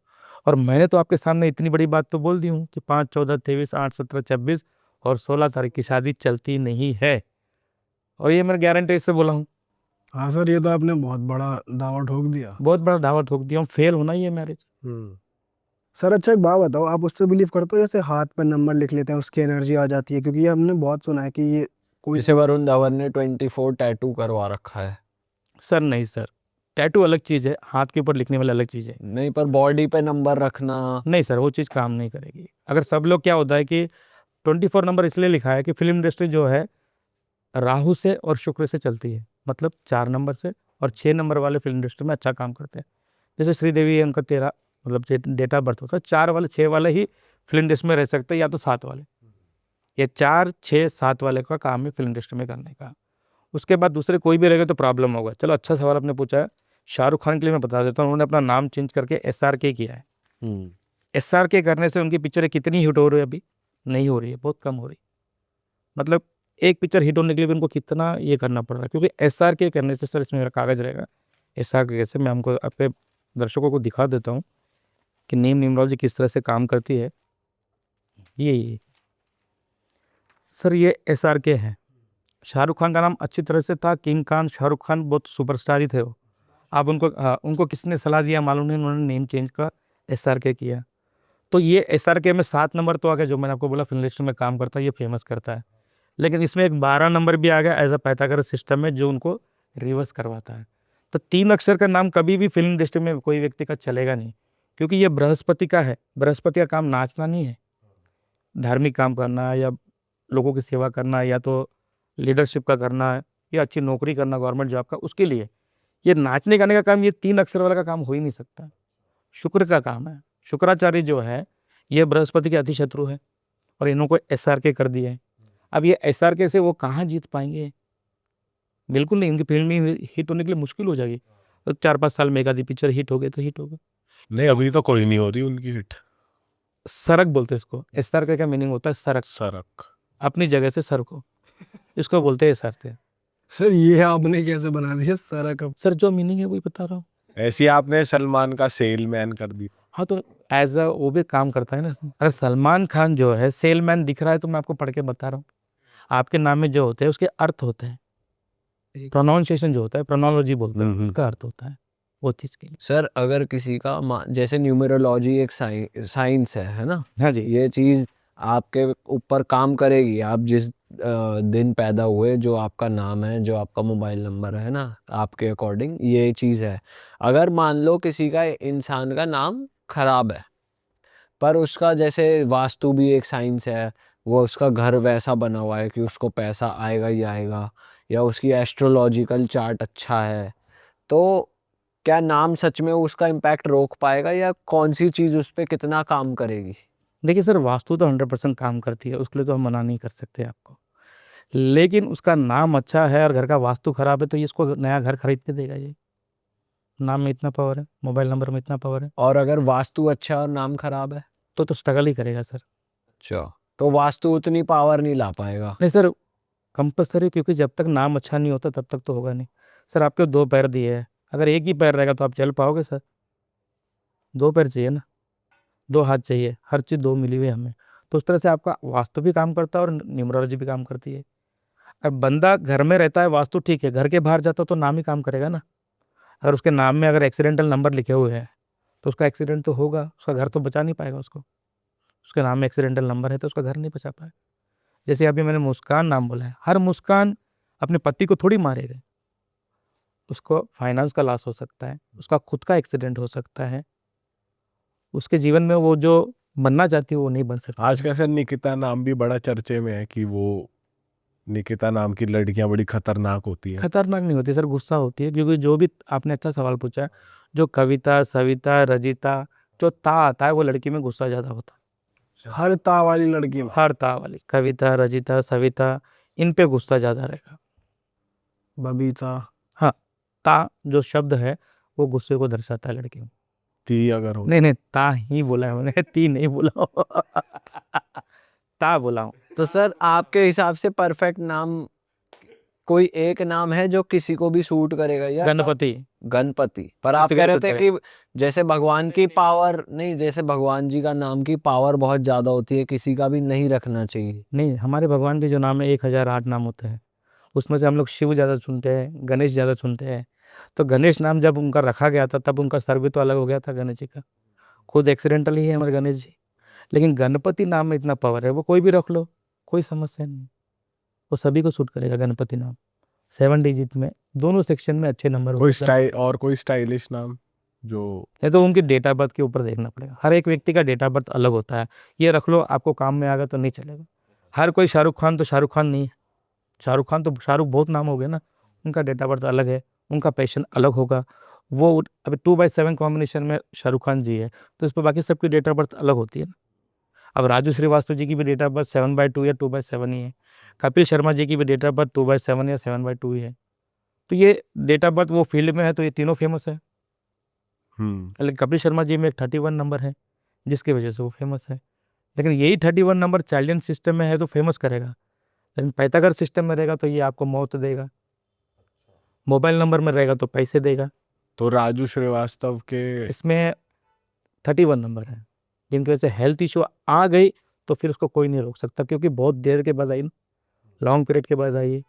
और मैंने तो आपके सामने इतनी बड़ी बात तो बोल दी हूँ कि 5, 14, 23, 8, 17, 26 और 16 तारीख की शादी चलती नहीं है, और ये मैं गारंटी से बोला हूँ। हाँ सर, ये तो आपने बहुत बड़ा दावा ठोक दिया। बहुत बड़ा दावा ठोक दिया हूँ, फेल होना ही है मैरिज। सर अच्छा, एक बात बताओ, आप उस पर बिलीव करते हो जैसे हाथ पर नंबर लिख लेते हैं उसकी एनर्जी आ जाती है? क्योंकि ये हमने बहुत सुना है कि ये कोई जैसे वरुण धवन ने 24 टैटू करवा रखा है। सर नहीं सर, टैटू अलग चीज़ है, हाथ के ऊपर लिखने वाला अलग चीज़ है। नहीं, पर बॉडी पे नंबर रखना। नहीं सर, वो चीज़ काम नहीं करेगी। अगर सब लोग, क्या होता है कि 24 नंबर इसलिए लिखा है कि फिल्म इंडस्ट्री जो है राहु से और शुक्र से चलती है, मतलब 4 नंबर से, और 6 नंबर वाले फिल्म इंडस्ट्री में अच्छा काम करते हैं। जैसे श्रीदेवी है, उनका 13 मतलब डेट ऑफ बर्थ होता है, 4 वाले 6 वाले ही फिल्म इंडस्ट्री में रह सकते हैं, या तो 7 वाले। ये 4, 6, 7 वाले का काम है फिल्म इंडस्ट्री में करने का। उसके बाद दूसरे कोई भी रहेगा तो प्रॉब्लम होगा। चलो, अच्छा सवाल आपने पूछा है। शाहरुख खान के लिए मैं बता देता हूँ, उन्होंने अपना नाम चेंज करके SRK किया है। SRK करने से उनकी पिक्चरें कितनी हिट हो रही है? अभी नहीं हो रही है, बहुत कम हो रही। मतलब एक पिक्चर हिट होने के लिए भी उनको कितना ये करना पड़ रहा है, क्योंकि SRK करने से, सर इसमें मेरा कागज़ रहेगा, SRK कैसे, मैं हमको अपने दर्शकों को दिखा देता हूँ कि नेम न्यूमरोलॉजी किस तरह से काम करती है। ये सर, ये SRK है, शाहरुख खान का नाम अच्छी तरह से था, किंग खान, शाहरुख खान बहुत सुपरस्टार ही थे वो। आप उनको किसने सलाह दिया मालूम नहीं, उन्होंने नेम चेंज का SRK किया। तो ये SRK में 7 नंबर तो आ गया, जो मैंने आपको बोला फिल्म इंडस्ट्री में काम करता है, ये फेमस करता है। लेकिन इसमें एक 12 नंबर भी आ गया एज अ पाइथागोरस सिस्टम में, जो उनको रिवर्स करवाता है। तो 3 अक्षर का नाम कभी भी फिल्म इंडस्ट्री में कोई व्यक्ति का चलेगा नहीं, क्योंकि ये बृहस्पति का है। बृहस्पति का काम नाचना नहीं है, धार्मिक काम करना या लोगों की सेवा करना, या तो लीडरशिप का करना है, या अच्छी नौकरी करना गवर्नमेंट जॉब का, उसके लिए ये नाचने गाने का काम, ये 3 अक्षर वाला का काम हो ही नहीं सकता। शुक्र का काम है। शुक्राचार्य जो है ये बृहस्पति के अति शत्रु है, और इन्होंने SRK कर दिया है। अब ये SRK से वो कहाँ जीत पाएंगे? बिल्कुल नहीं, इनकी फिल्म हिट होने के लिए मुश्किल हो जाएगी। तो 4-5 साल में एक आधी पिक्चर हिट हो गई तो हिट हो गई। नहीं, अभी तो कोई नहीं हो रही उनकी हिट। सरक बोलते हैं इसको। SRK का मीनिंग होता है सरक, सरक। अपनी जगह से सरको, इसको बोलते हैं SRK। सर ये आपने कैसे बना दिया सारा कब? सर जो मीनिंग है वही बता रहा हूँ। ऐसी आपने सलमान का सेलमैन कर दी। हाँ, तो एज अ वो भी काम करता है ना। अगर सलमान खान जो है सेलमैन दिख रहा है, तो मैं आपको पढ़ के बता रहा हूँ। आपके नाम में जो होते हैं उसके अर्थ होते हैं, प्रोनाउंसिएशन जो होता है, प्रोनोलॉजी बोलते हैं, उसका अर्थ होता है वो चीज़ के लिए। सर अगर किसी का जैसे न्यूमेरोलॉजी एक साइंस है ना, हाँ जी। ये चीज़ आपके ऊपर काम करेगी। आप जिस दिन पैदा हुए, जो आपका नाम है, जो आपका मोबाइल नंबर है ना, आपके अकॉर्डिंग ये चीज़ है। अगर मान लो किसी का इंसान का नाम खराब है, पर उसका जैसे वास्तु भी एक साइंस है, वो उसका घर वैसा बना हुआ है कि उसको पैसा आएगा ही आएगा, या उसकी एस्ट्रोलॉजिकल चार्ट अच्छा है, तो क्या नाम सच में उसका इम्पैक्ट रोक पाएगा, या कौन सी चीज़ उस पर कितना काम करेगी? देखिए सर, वास्तु तो 100% काम करती है, उसके लिए तो हम मना नहीं कर सकते आपको। लेकिन उसका नाम अच्छा है और घर का वास्तु खराब है, तो ये इसको नया घर खरीद के देगा ये? नाम में इतना पावर है, मोबाइल नंबर में इतना पावर है, और अगर वास्तु अच्छा और नाम खराब है, तो स्ट्रगल ही करेगा सर। अच्छा, तो वास्तु उतनी पावर नहीं ला पाएगा। नहीं सर, कंपल्सरी, क्योंकि जब तक नाम अच्छा नहीं होता तब तक तो होगा नहीं। सर आपके 2 पैर दिए हैं, अगर एक ही पैर रहेगा तो आप चल पाओगे सर? 2 पैर चाहिए ना, 2 हाथ चाहिए, हर चीज़ 2 मिली हुई है हमें। तो उस तरह से आपका वास्तु भी काम करता है और न्यूमरोलॉजी भी काम करती है। अब बंदा घर में रहता है, वास्तु ठीक है, घर के बाहर जाता तो नाम ही काम करेगा ना। अगर उसके नाम में अगर एक्सीडेंटल नंबर लिखे हुए हैं, तो उसका एक्सीडेंट तो होगा, उसका घर तो बचा नहीं पाएगा उसको। उसके नाम में एक्सीडेंटल नंबर है तो उसका घर नहीं बचा पाएगा। जैसे अभी मैंने मुस्कान नाम बोला है, हर मुस्कान अपने पति को थोड़ी मारेगा। उसको फाइनेंस का लॉस हो सकता है, उसका खुद का एक्सीडेंट हो सकता है, उसके जीवन में वो जो बनना चाहती है वो नहीं बन सकती। आज कैसे निकिता नाम भी बड़ा चर्चे में है कि वो निकिता नाम की लड़कियां बड़ी खतरनाक होती हैं। खतरनाक नहीं होती सर, गुस्सा होती है। क्योंकि जो भी आपने अच्छा सवाल पूछा है, जो कविता, सविता, रजिता, जो ता आता है वो लड़की में गुस्सा ज़्यादा होता है। हर ता वाली लड़की में। हर ता वाली, कविता, रजिता, सविता, इन पे गुस्सा ज़्यादा रहेगा। बबीता। हाँ, ता जो शब्द है वो गुस्से को दर्शाता है लड़की में। ती अगर हो नहीं, ता ही बोला है मैंने, ती नहीं बोला ता बोला हूँ। तो सर आपके हिसाब से परफेक्ट नाम कोई एक नाम है जो किसी को भी सूट करेगा, या गणपति। गणपति? पर आप कह रहे थे करेगा। कि जैसे भगवान की पावर नहीं, जैसे भगवान जी का नाम की पावर बहुत ज्यादा होती है, किसी का भी नहीं रखना चाहिए। नहीं, हमारे भगवान के जो नाम है 1008 नाम होते हैं, उसमें से हम लोग शिव ज़्यादा सुनते हैं, गणेश ज़्यादा सुनते हैं। तो गणेश नाम जब उनका रखा गया था तब उनका सर भी तो अलग हो गया था गणेश जी का। खुद एक्सीडेंटल ही है हमारे गणेश जी। लेकिन गणपति नाम में इतना पावर है, वो कोई भी रख लो, कोई समस्या नहीं, वो सभी को सूट करेगा गणपति नाम। 7 डिजिट में दोनों सेक्शन में अच्छे नंबर कोई होते हैं। और कोई स्टाइलिश नाम जो नहीं तो उनकी डेट ऑफ बर्थ के ऊपर देखना पड़ेगा। हर एक व्यक्ति का डेट ऑफ बर्थ अलग होता है, ये रख लो, आपको काम में आएगा तो नहीं चलेगा। हर कोई शाहरुख खान तो शाहरुख खान नहीं है। शाहरुख खान तो शाहरुख बहुत नाम हो गए ना, उनका डेट ऑफ बर्थ अलग है, उनका पैशन अलग होगा। वो अभी 2/7 कॉम्बिनेशन में शाहरुख खान जी है, तो इस पर बाकी सबकी डेट ऑफ बर्थ अलग होती है ना। अब राजू श्रीवास्तव जी की भी डेट ऑफ बर्थ 7/2 या 2/7 ही है। कपिल शर्मा जी की भी डेट ऑफ बर्थ 2/7 या 7/2 ही है। तो ये डेट ऑफ बर्थ वो फील्ड में है तो ये तीनों फेमस है। लेकिन कपिल शर्मा जी में एक 31 नंबर है, जिसकी वजह से वो फेमस है। लेकिन यही 31 नंबर चाइल्डियन सिस्टम में है तो फेमस करेगा, लेकिन पाइथागोरस सिस्टम में रहेगा तो ये आपको मौत देगा। मोबाइल नंबर में रहेगा तो पैसे देगा। तो राजू श्रीवास्तव के इसमें 31 नंबर है, जिनकी वजह से हेल्थ इशू आ गई तो फिर उसको कोई नहीं रोक सकता, क्योंकि बहुत देर के बाद आई ना, लॉन्ग पीरियड के बाद आई है।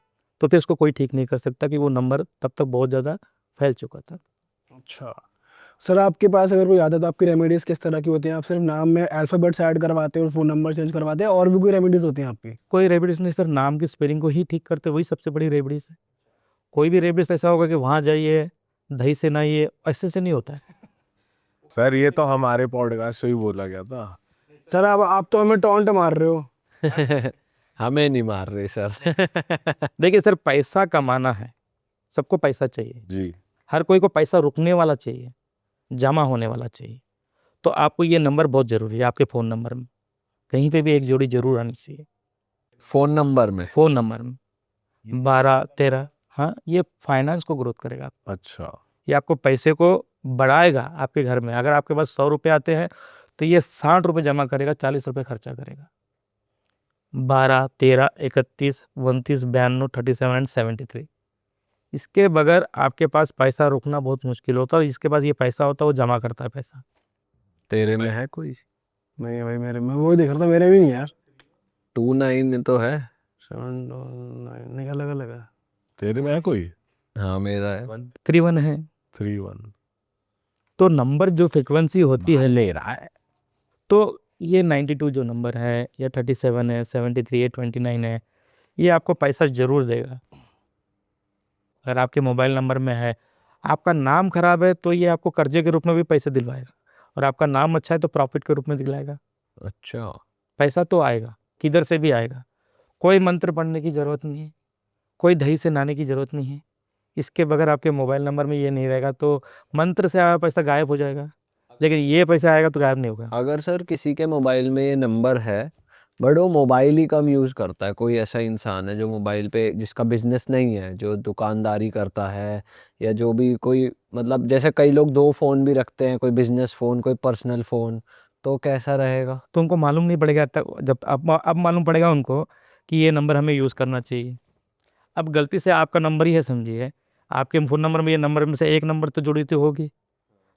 तो फिर उसको कोई ठीक नहीं कर सकता कि वो नंबर तब तक बहुत ज़्यादा फैल चुका था। अच्छा सर, आपके पास अगर कोई आता है तो आपकी रेमेडीज किस तरह की होती हैं? आप सिर्फ नाम में अल्फ़ाबेट्स ऐड करवाते हैं और फ़ोन नंबर चेंज करवाते हैं, और भी कोई रेमेडीज होती हैं आपकी? कोई रेबडीज नहीं सर, नाम की स्पेलिंग को ही ठीक करते, वही सबसे बड़ी रेबडीज है। कोई भी रेबडीज ऐसा होगा कि वहाँ जाइए, दही से नहाइए, ऐसे से नहीं होता है। सर ये तो हमारे पॉडकास्ट से ही बोला गया था। सर आप तो हमें टॉन्ट मार रहे हो। हमें नहीं मार रहे सर। देखिए सर, पैसा कमाना है, सबको पैसा चाहिए, जी। हर कोई को पैसा रुकने वाला चाहिए, जमा होने वाला चाहिए। तो आपको ये नंबर बहुत ज़रूरी है, आपके फ़ोन नंबर में कहीं पे भी एक जोड़ी जरूर आनी चाहिए। फोन नंबर में? फ़ोन नंबर में 12-13, हाँ, ये फाइनेंस को ग्रोथ करेगा। अच्छा। ये आपको पैसे को बढ़ाएगा आपके घर में। अगर आपके पास 100 रुपये आते हैं तो ये 60 रुपये जमा करेगा, 40 रुपये खर्चा करेगा। 12, 13, 31, 29, 92, 37 एंड 73, इसके बगैर आपके पास पैसा रुकना बहुत मुश्किल होता है। और इसके पास ये पैसा होता है, वो जमा करता है पैसा। तेरे में है कोई? नहीं भाई, मेरे में वो देख रहा था, मेरे भी नहीं यार। 29 तो है। 7 नहीं, अलग अलग है। तेरे में है कोई? हाँ मेरा है। 31 है। 31। तो नंबर जो फ्रिक्वेंसी होती है, ले रहा है। तो ये 92 जो नंबर है, या 37 है, 73 है, 29 है, ये आपको पैसा ज़रूर देगा। अगर आपके मोबाइल नंबर में है, आपका नाम खराब है तो ये आपको कर्जे के रूप में भी पैसे दिलवाएगा, और आपका नाम अच्छा है तो प्रॉफिट के रूप में दिलाएगा। अच्छा। पैसा तो आएगा, किधर से भी आएगा। कोई मंत्र पढ़ने की ज़रूरत नहीं है, कोई दही से नहाने की ज़रूरत नहीं है। इसके बगैर आपके मोबाइल नंबर में ये नहीं रहेगा तो मंत्र से आया पैसा गायब हो जाएगा, लेकिन ये पैसा आएगा तो गायब नहीं होगा। अगर सर किसी के मोबाइल में ये नंबर है बट वो मोबाइल ही कम यूज़ करता है, कोई ऐसा इंसान है जो मोबाइल पे जिसका बिजनेस नहीं है, जो दुकानदारी करता है, या जो भी कोई मतलब जैसे कई लोग 2 फ़ोन भी रखते हैं, कोई बिजनेस फ़ोन कोई पर्सनल फ़ोन, तो कैसा रहेगा? तो उनको मालूम नहीं पड़ेगा तब, जब अब मालूम पड़ेगा उनको कि ये नंबर हमें यूज़ करना चाहिए। अब गलती से आपका नंबर ही है समझिए, आपके फ़ोन नंबर में ये नंबर में से एक नंबर तो जुड़ी तो होगी,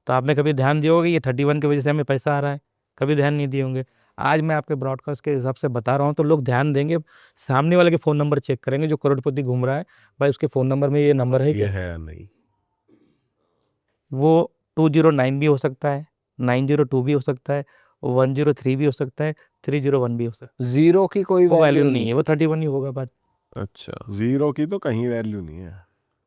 तो आपने कभी ध्यान दिया होगा ये 31 की वजह से हमें पैसा आ रहा है? कभी ध्यान नहीं दिए होंगे। आज मैं आपके ब्रॉडकास्ट के हिसाब से बता रहा हूँ तो लोग ध्यान देंगे, सामने वाले के फ़ोन नंबर चेक करेंगे, जो करोड़पति घूम रहा है, भाई उसके फ़ोन नंबर में ये नंबर है ये क्या? है नहीं। वो 209 भी हो सकता है, 902 भी हो सकता है, 103 भी हो सकता है, 301 भी हो सकता है। 0 की कोई वो वैल्यू वैल्यू नहीं है, वो 31 ही होगा। बात अच्छा, 0 की तो कहीं वैल्यू नहीं है।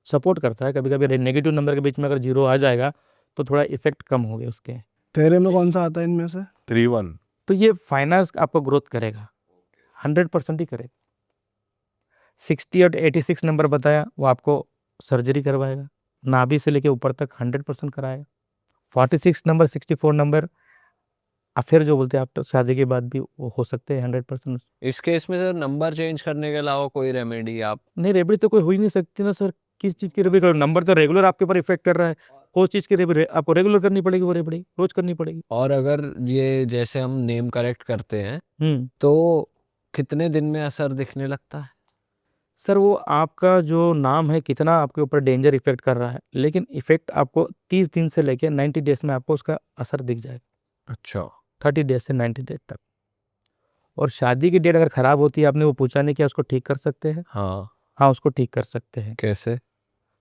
सपोर्ट करता है, कभी कभी नेगेटिव नंबर के बीच में अगर 0 आ जाएगा तो थोड़ा इफेक्ट कम हो गया उसके। तेरे में कौन सा आता है इनमें से? 31। तो ये फाइनेंस आपको ग्रोथ करेगा, 100% ही करेगा। 60 और 86 नंबर बताया, वो आपको सर्जरी करवाएगा, नाभि से लेके ऊपर तक 100% कराएगा। 46 नंबर, 64 नंबर फिर जो बोलते हैं आप तो शादी के बाद भी वो हो सकते हैं 100%। इस केस में सर नंबर चेंज करने के अलावा कोई रेमेडी आप? नहीं, रेबड़ी तो कोई हो ही नहीं सकती ना सर। किस चीज़ की रेबड़ी करो? नंबर तो रेगुलर आपके ऊपर इफेक्ट कर रहा है, उस चीज़ की रेबड़ी आपको रेगुलर करनी पड़ेगी, वो रेबड़ी रोज करनी पड़ेगी। और अगर ये जैसे हम नेम करेक्ट करते हैं तो कितने दिन में असर दिखने लगता है? सर वो आपका जो नाम है कितना आपके ऊपर डेंजर इफेक्ट कर रहा है, लेकिन इफेक्ट आपको 30 दिन से लेके 90 डेज में आपको उसका असर दिख जाएगा। अच्छा। 30 डेज से 90 डेज तक। और शादी की डेट अगर ख़राब होती है, आपने वो पूछा नहीं, क्या उसको ठीक कर सकते हैं? हाँ। हाँ, उसको ठीक कर सकते हैं। कैसे?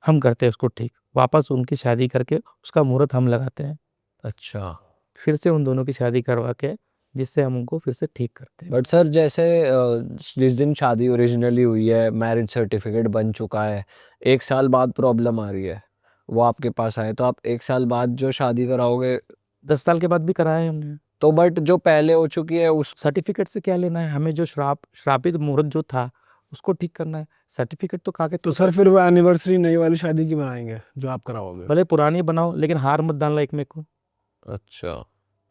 हम करते हैं उसको ठीक, वापस उनकी शादी करके उसका मुहूर्त हम लगाते हैं, अच्छा। फिर से उन दोनों की शादी करवा के, जिससे हम उनको फिर से ठीक करते हैं। बट सर जैसे जिस दिन शादी ओरिजिनली हुई है, मैरिज सर्टिफिकेट बन चुका है, 1 साल बाद प्रॉब्लम आ रही है, वो आपके पास आए, तो आप 1 साल बाद जो शादी कराओगे? 10 साल के बाद भी कराया है हमने। तो बट जो पहले हो चुकी है उस सर्टिफिकेट से क्या लेना है? हमें जो श्रापित मुहूर्त जो था उसको ठीक करना है। सर्टिफिकेट तो कागज तो सर फिर वो एनिवर्सरी नई वाली शादी की बनाएंगे जो आप कराओगे? भले पुरानी बनाओ, लेकिन हार मत डालना एक में को। अच्छा।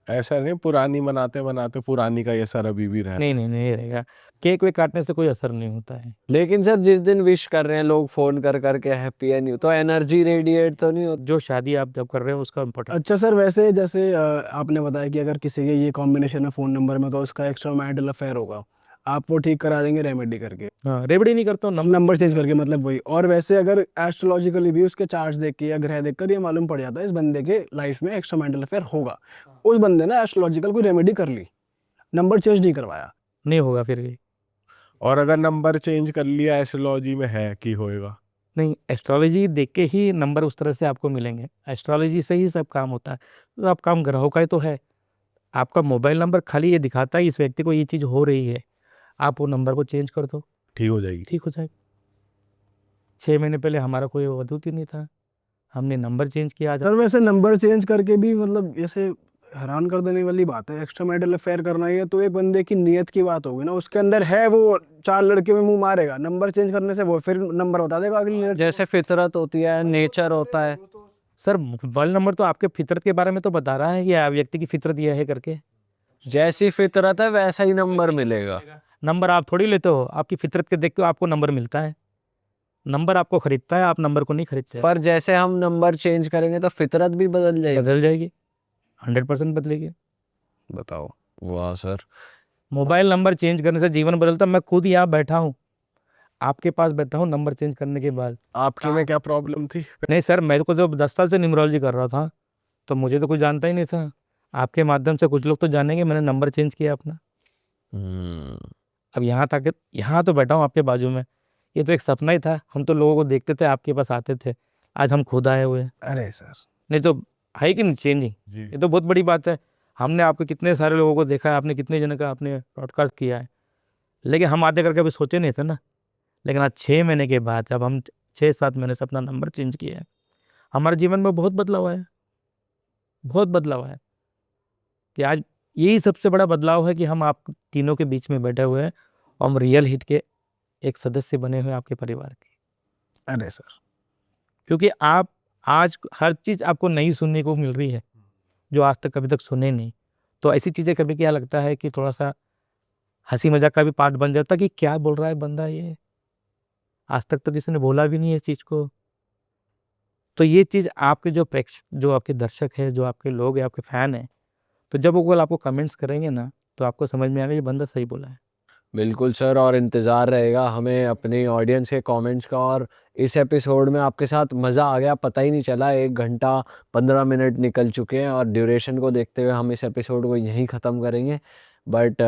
ऐसा नहीं पुरानी बनाते बनाते पुरानी का ये सर अभी भी रह। नहीं नहीं नहीं रहेगा, केक वेक काटने से कोई असर नहीं होता है। लेकिन सर जिस दिन विश कर रहे हैं लोग फ़ोन कर करके हैप्पी है न्यू, तो एनर्जी रेडिएट तो नहीं होती? जो शादी आप जब कर रहे हो उसका इम्पोर्टेंट। अच्छा सर, वैसे जैसे आपने बताया कि अगर किसी के ये कॉम्बिनेशन है फ़ोन नंबर में तो उसका एक्स्ट्रा मैरिटल अफेयर होगा, आप वो ठीक करा देंगे रेमेडी करके, हाँ, रेबड़ी नहीं करता हूँ, नंबर चेंज करके, मतलब वही। और वैसे अगर एस्ट्रोलॉजिकली भी उसके चार्ट्स देख के या ग्रह देखकर ये मालूम पड़ जाता है इस बंदे के लाइफ में एक्स्ट्रा मैरिटल अफेयर होगा, उस बंदे ने एस्ट्रोलॉजिकल कोई रेमेडी कर ली, नंबर चेंज नहीं करवाया, नहीं होगा फिर भी। और अगर नंबर चेंज कर लिया एस्ट्रोलॉजी में है कि होएगा? नहीं, एस्ट्रोलॉजी देख के ही नंबर उस तरह से आपको मिलेंगे। एस्ट्रोलॉजी से ही सब काम होता है। तो आप काम ग्रहों का ही तो है। आपका मोबाइल नंबर खाली ये दिखाता है इस व्यक्ति को ये चीज़ हो रही है। आप वो नंबर को चेंज कर दो, ठीक हो जाएगी। ठीक हो जाएगा। 6 महीने पहले हमारा कोई वजूद ही नहीं था। हमने नंबर चेंज किया आज। सर वैसे नंबर चेंज करके भी मतलब जैसे हैरान कर देने वाली बात है, एक्स्ट्रा मैरिटल अफेयर करना ही है तो एक बंदे की नियत की बात होगी ना, उसके अंदर है वो 4 लड़के में मुंह मारेगा, नंबर चेंज करने से वो फिर नंबर बता देगा अगली लड़की। जैसे फितरत होती है, नेचर होता है। सर मोबाइल नंबर तो आपके फितरत के बारे में तो बता रहा है कि व्यक्ति की फितरत यह है करके। जैसी फितरत है वैसा ही नंबर मिलेगा। नंबर आप थोड़ी लेते हो, आपकी फितरत के देख के आपको नंबर मिलता है। नंबर आपको खरीदता है, आप नंबर को नहीं खरीदते। पर जैसे हम नंबर चेंज करेंगे तो फितरत भी बदल जाएगी। बदल जाएगी, 100% बदलेगी। बताओ। वाह सर। मोबाइल नंबर चेंज करने से जीवन बदलता। मैं खुद यहाँ बैठा हूँ, आपके पास बैठा हूँ नंबर चेंज करने के बाद। आपके में क्या प्रॉब्लम थी? नहीं सर, मेरे को जब 10 साल से न्यूमरोलॉजी कर रहा था तो मुझे तो कुछ जानता ही नहीं था। आपके माध्यम से कुछ लोग तो जानेंगे मैंने नंबर चेंज किया अपना। अब यहाँ तक, यहाँ तो बैठा हूँ आपके बाजू में। ये तो एक सपना ही था। हम तो लोगों को देखते थे, आपके पास आते थे। आज हम खुद आए हुए हैं। अरे सर नहीं तो है कि नहीं चेंजिंग। जी। ये तो बहुत बड़ी बात है। हमने आपको कितने सारे लोगों को देखा है, आपने कितने जन का आपने ब्रॉडकास्ट किया है, लेकिन हम आते करके अभी सोचे नहीं थे ना। लेकिन आज 6 महीने के बाद जब हम 6-7 महीने से अपना नंबर चेंज किया है, हमारे जीवन में बहुत बदलाव आया है। बहुत बदलाव आया कि आज यही सबसे बड़ा बदलाव है कि हम आप तीनों के बीच में बैठे हुए हैं और हम रियल हिट के एक सदस्य बने हुए आपके परिवार के। अरे सर क्योंकि आप आज हर चीज़ आपको नई सुनने को मिल रही है जो आज तक कभी तक सुने नहीं। तो ऐसी चीज़ें कभी क्या लगता है कि थोड़ा सा हंसी मजाक का भी पार्ट बन जाता है कि क्या बोल रहा है बंदा, ये आज तक तो किसी ने बोला भी नहीं है इस चीज़ को। तो ये चीज़ आपके जो प्रेक्षक, जो आपके दर्शक है, जो आपके लोग हैं, आपके फ़ैन हैं, तो जब वो कल आपको कमेंट्स करेंगे ना तो आपको समझ में आएगा ये बंदा सही बोला है। बिल्कुल सर, और इंतज़ार रहेगा हमें अपनी ऑडियंस के कमेंट्स का। और इस एपिसोड में आपके साथ मज़ा आ गया, पता ही नहीं चला 1 घंटा 15 मिनट निकल चुके हैं। और ड्यूरेशन को देखते हुए हम इस एपिसोड को यहीं ख़त्म करेंगे। बट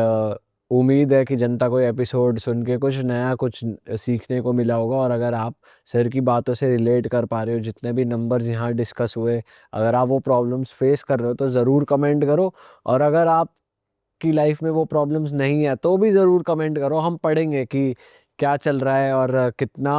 उम्मीद है कि जनता को एपिसोड सुन के कुछ नया, कुछ सीखने को मिला होगा। और अगर आप सर की बातों से रिलेट कर पा रहे हो, जितने भी नंबर्स यहाँ डिस्कस हुए, अगर आप वो प्रॉब्लम्स फेस कर रहे हो तो ज़रूर कमेंट करो। और अगर आप की लाइफ में वो प्रॉब्लम्स नहीं है तो भी ज़रूर कमेंट करो। हम पढ़ेंगे कि क्या चल रहा है और कितना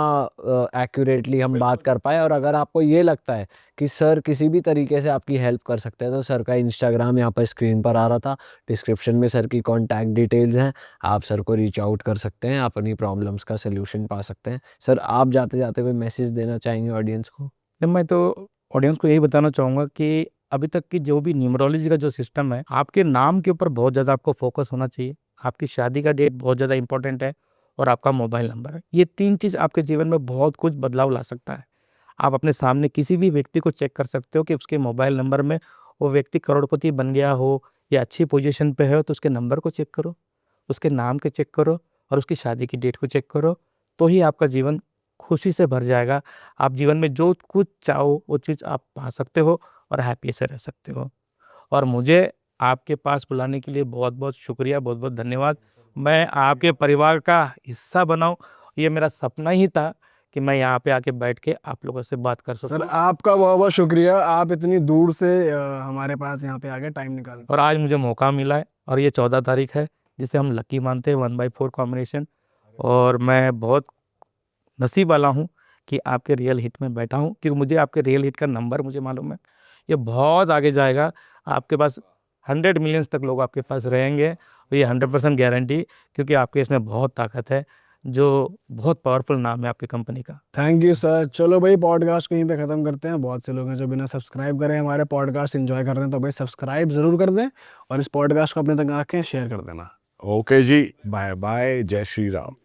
एक्यूरेटली हम बात कर पाए। और अगर आपको ये लगता है कि सर किसी भी तरीके से आपकी हेल्प कर सकते हैं तो सर का इंस्टाग्राम यहाँ पर स्क्रीन पर आ रहा था, डिस्क्रिप्शन में सर की कॉन्टैक्ट डिटेल्स हैं। आप सर को रीच आउट कर सकते हैं, अपनी प्रॉब्लम्स का सल्यूशन पा सकते हैं। सर आप जाते जाते कोई मैसेज देना चाहेंगे ऑडियंस को? मैं तो ऑडियंस को यही बताना चाहूँगा कि अभी तक की जो भी न्यूमरोलॉजी का जो सिस्टम है, आपके नाम के ऊपर बहुत ज़्यादा आपको फोकस होना चाहिए। आपकी शादी का डेट बहुत ज़्यादा इंपॉर्टेंट है और आपका मोबाइल नंबर है। ये 3 चीज़ आपके जीवन में बहुत कुछ बदलाव ला सकता है। आप अपने सामने किसी भी व्यक्ति को चेक कर सकते हो कि उसके मोबाइल नंबर में वो व्यक्ति करोड़पति बन गया हो या अच्छी पोजीशन पे है, तो उसके नंबर को चेक करो, उसके नाम के चेक करो और उसकी शादी की डेट को चेक करो। तो ही आपका जीवन खुशी से भर जाएगा। आप जीवन में जो कुछ चाहो वो चीज़ आप पा सकते हो और हैप्पी से रह सकते हो। और मुझे आपके पास बुलाने के लिए बहुत-बहुत शुक्रिया, बहुत-बहुत धन्यवाद। मैं आपके परिवार का हिस्सा बनाऊँ, ये मेरा सपना ही था कि मैं यहाँ पे आके बैठ के आप लोगों से बात कर सर सकूँ। आपका बहुत बहुत शुक्रिया, आप इतनी दूर से हमारे पास यहाँ पे आ गए टाइम निकाल। और आज मुझे मौका मिला है और ये 14 तारीख है जिसे हम लकी मानते हैं, 1/4 कॉम्बिनेशन। और मैं बहुत नसीब वाला हूँ कि आपके रियल हिट में बैठा हूँ, क्योंकि मुझे आपके रियल हिट का नंबर मुझे मालूम है, ये बहुत आगे जाएगा। आपके पास 100 मिलियंस तक लोग आपके पास रहेंगे और ये 100% गारंटी, क्योंकि आपके इसमें बहुत ताकत है, जो बहुत पावरफुल नाम है आपकी कंपनी का। Thank you sir. चलो भाई पॉडकास्ट को यहीं पे ख़त्म करते हैं। बहुत से लोग हैं जो बिना सब्सक्राइब करे हमारे पॉडकास्ट एंजॉय कर रहे हैं, तो भाई सब्सक्राइब ज़रूर कर दें और इस पॉडकास्ट को अपने तक रखें, शेयर कर देना। ओके जी, बाय बाय, जय श्री राम।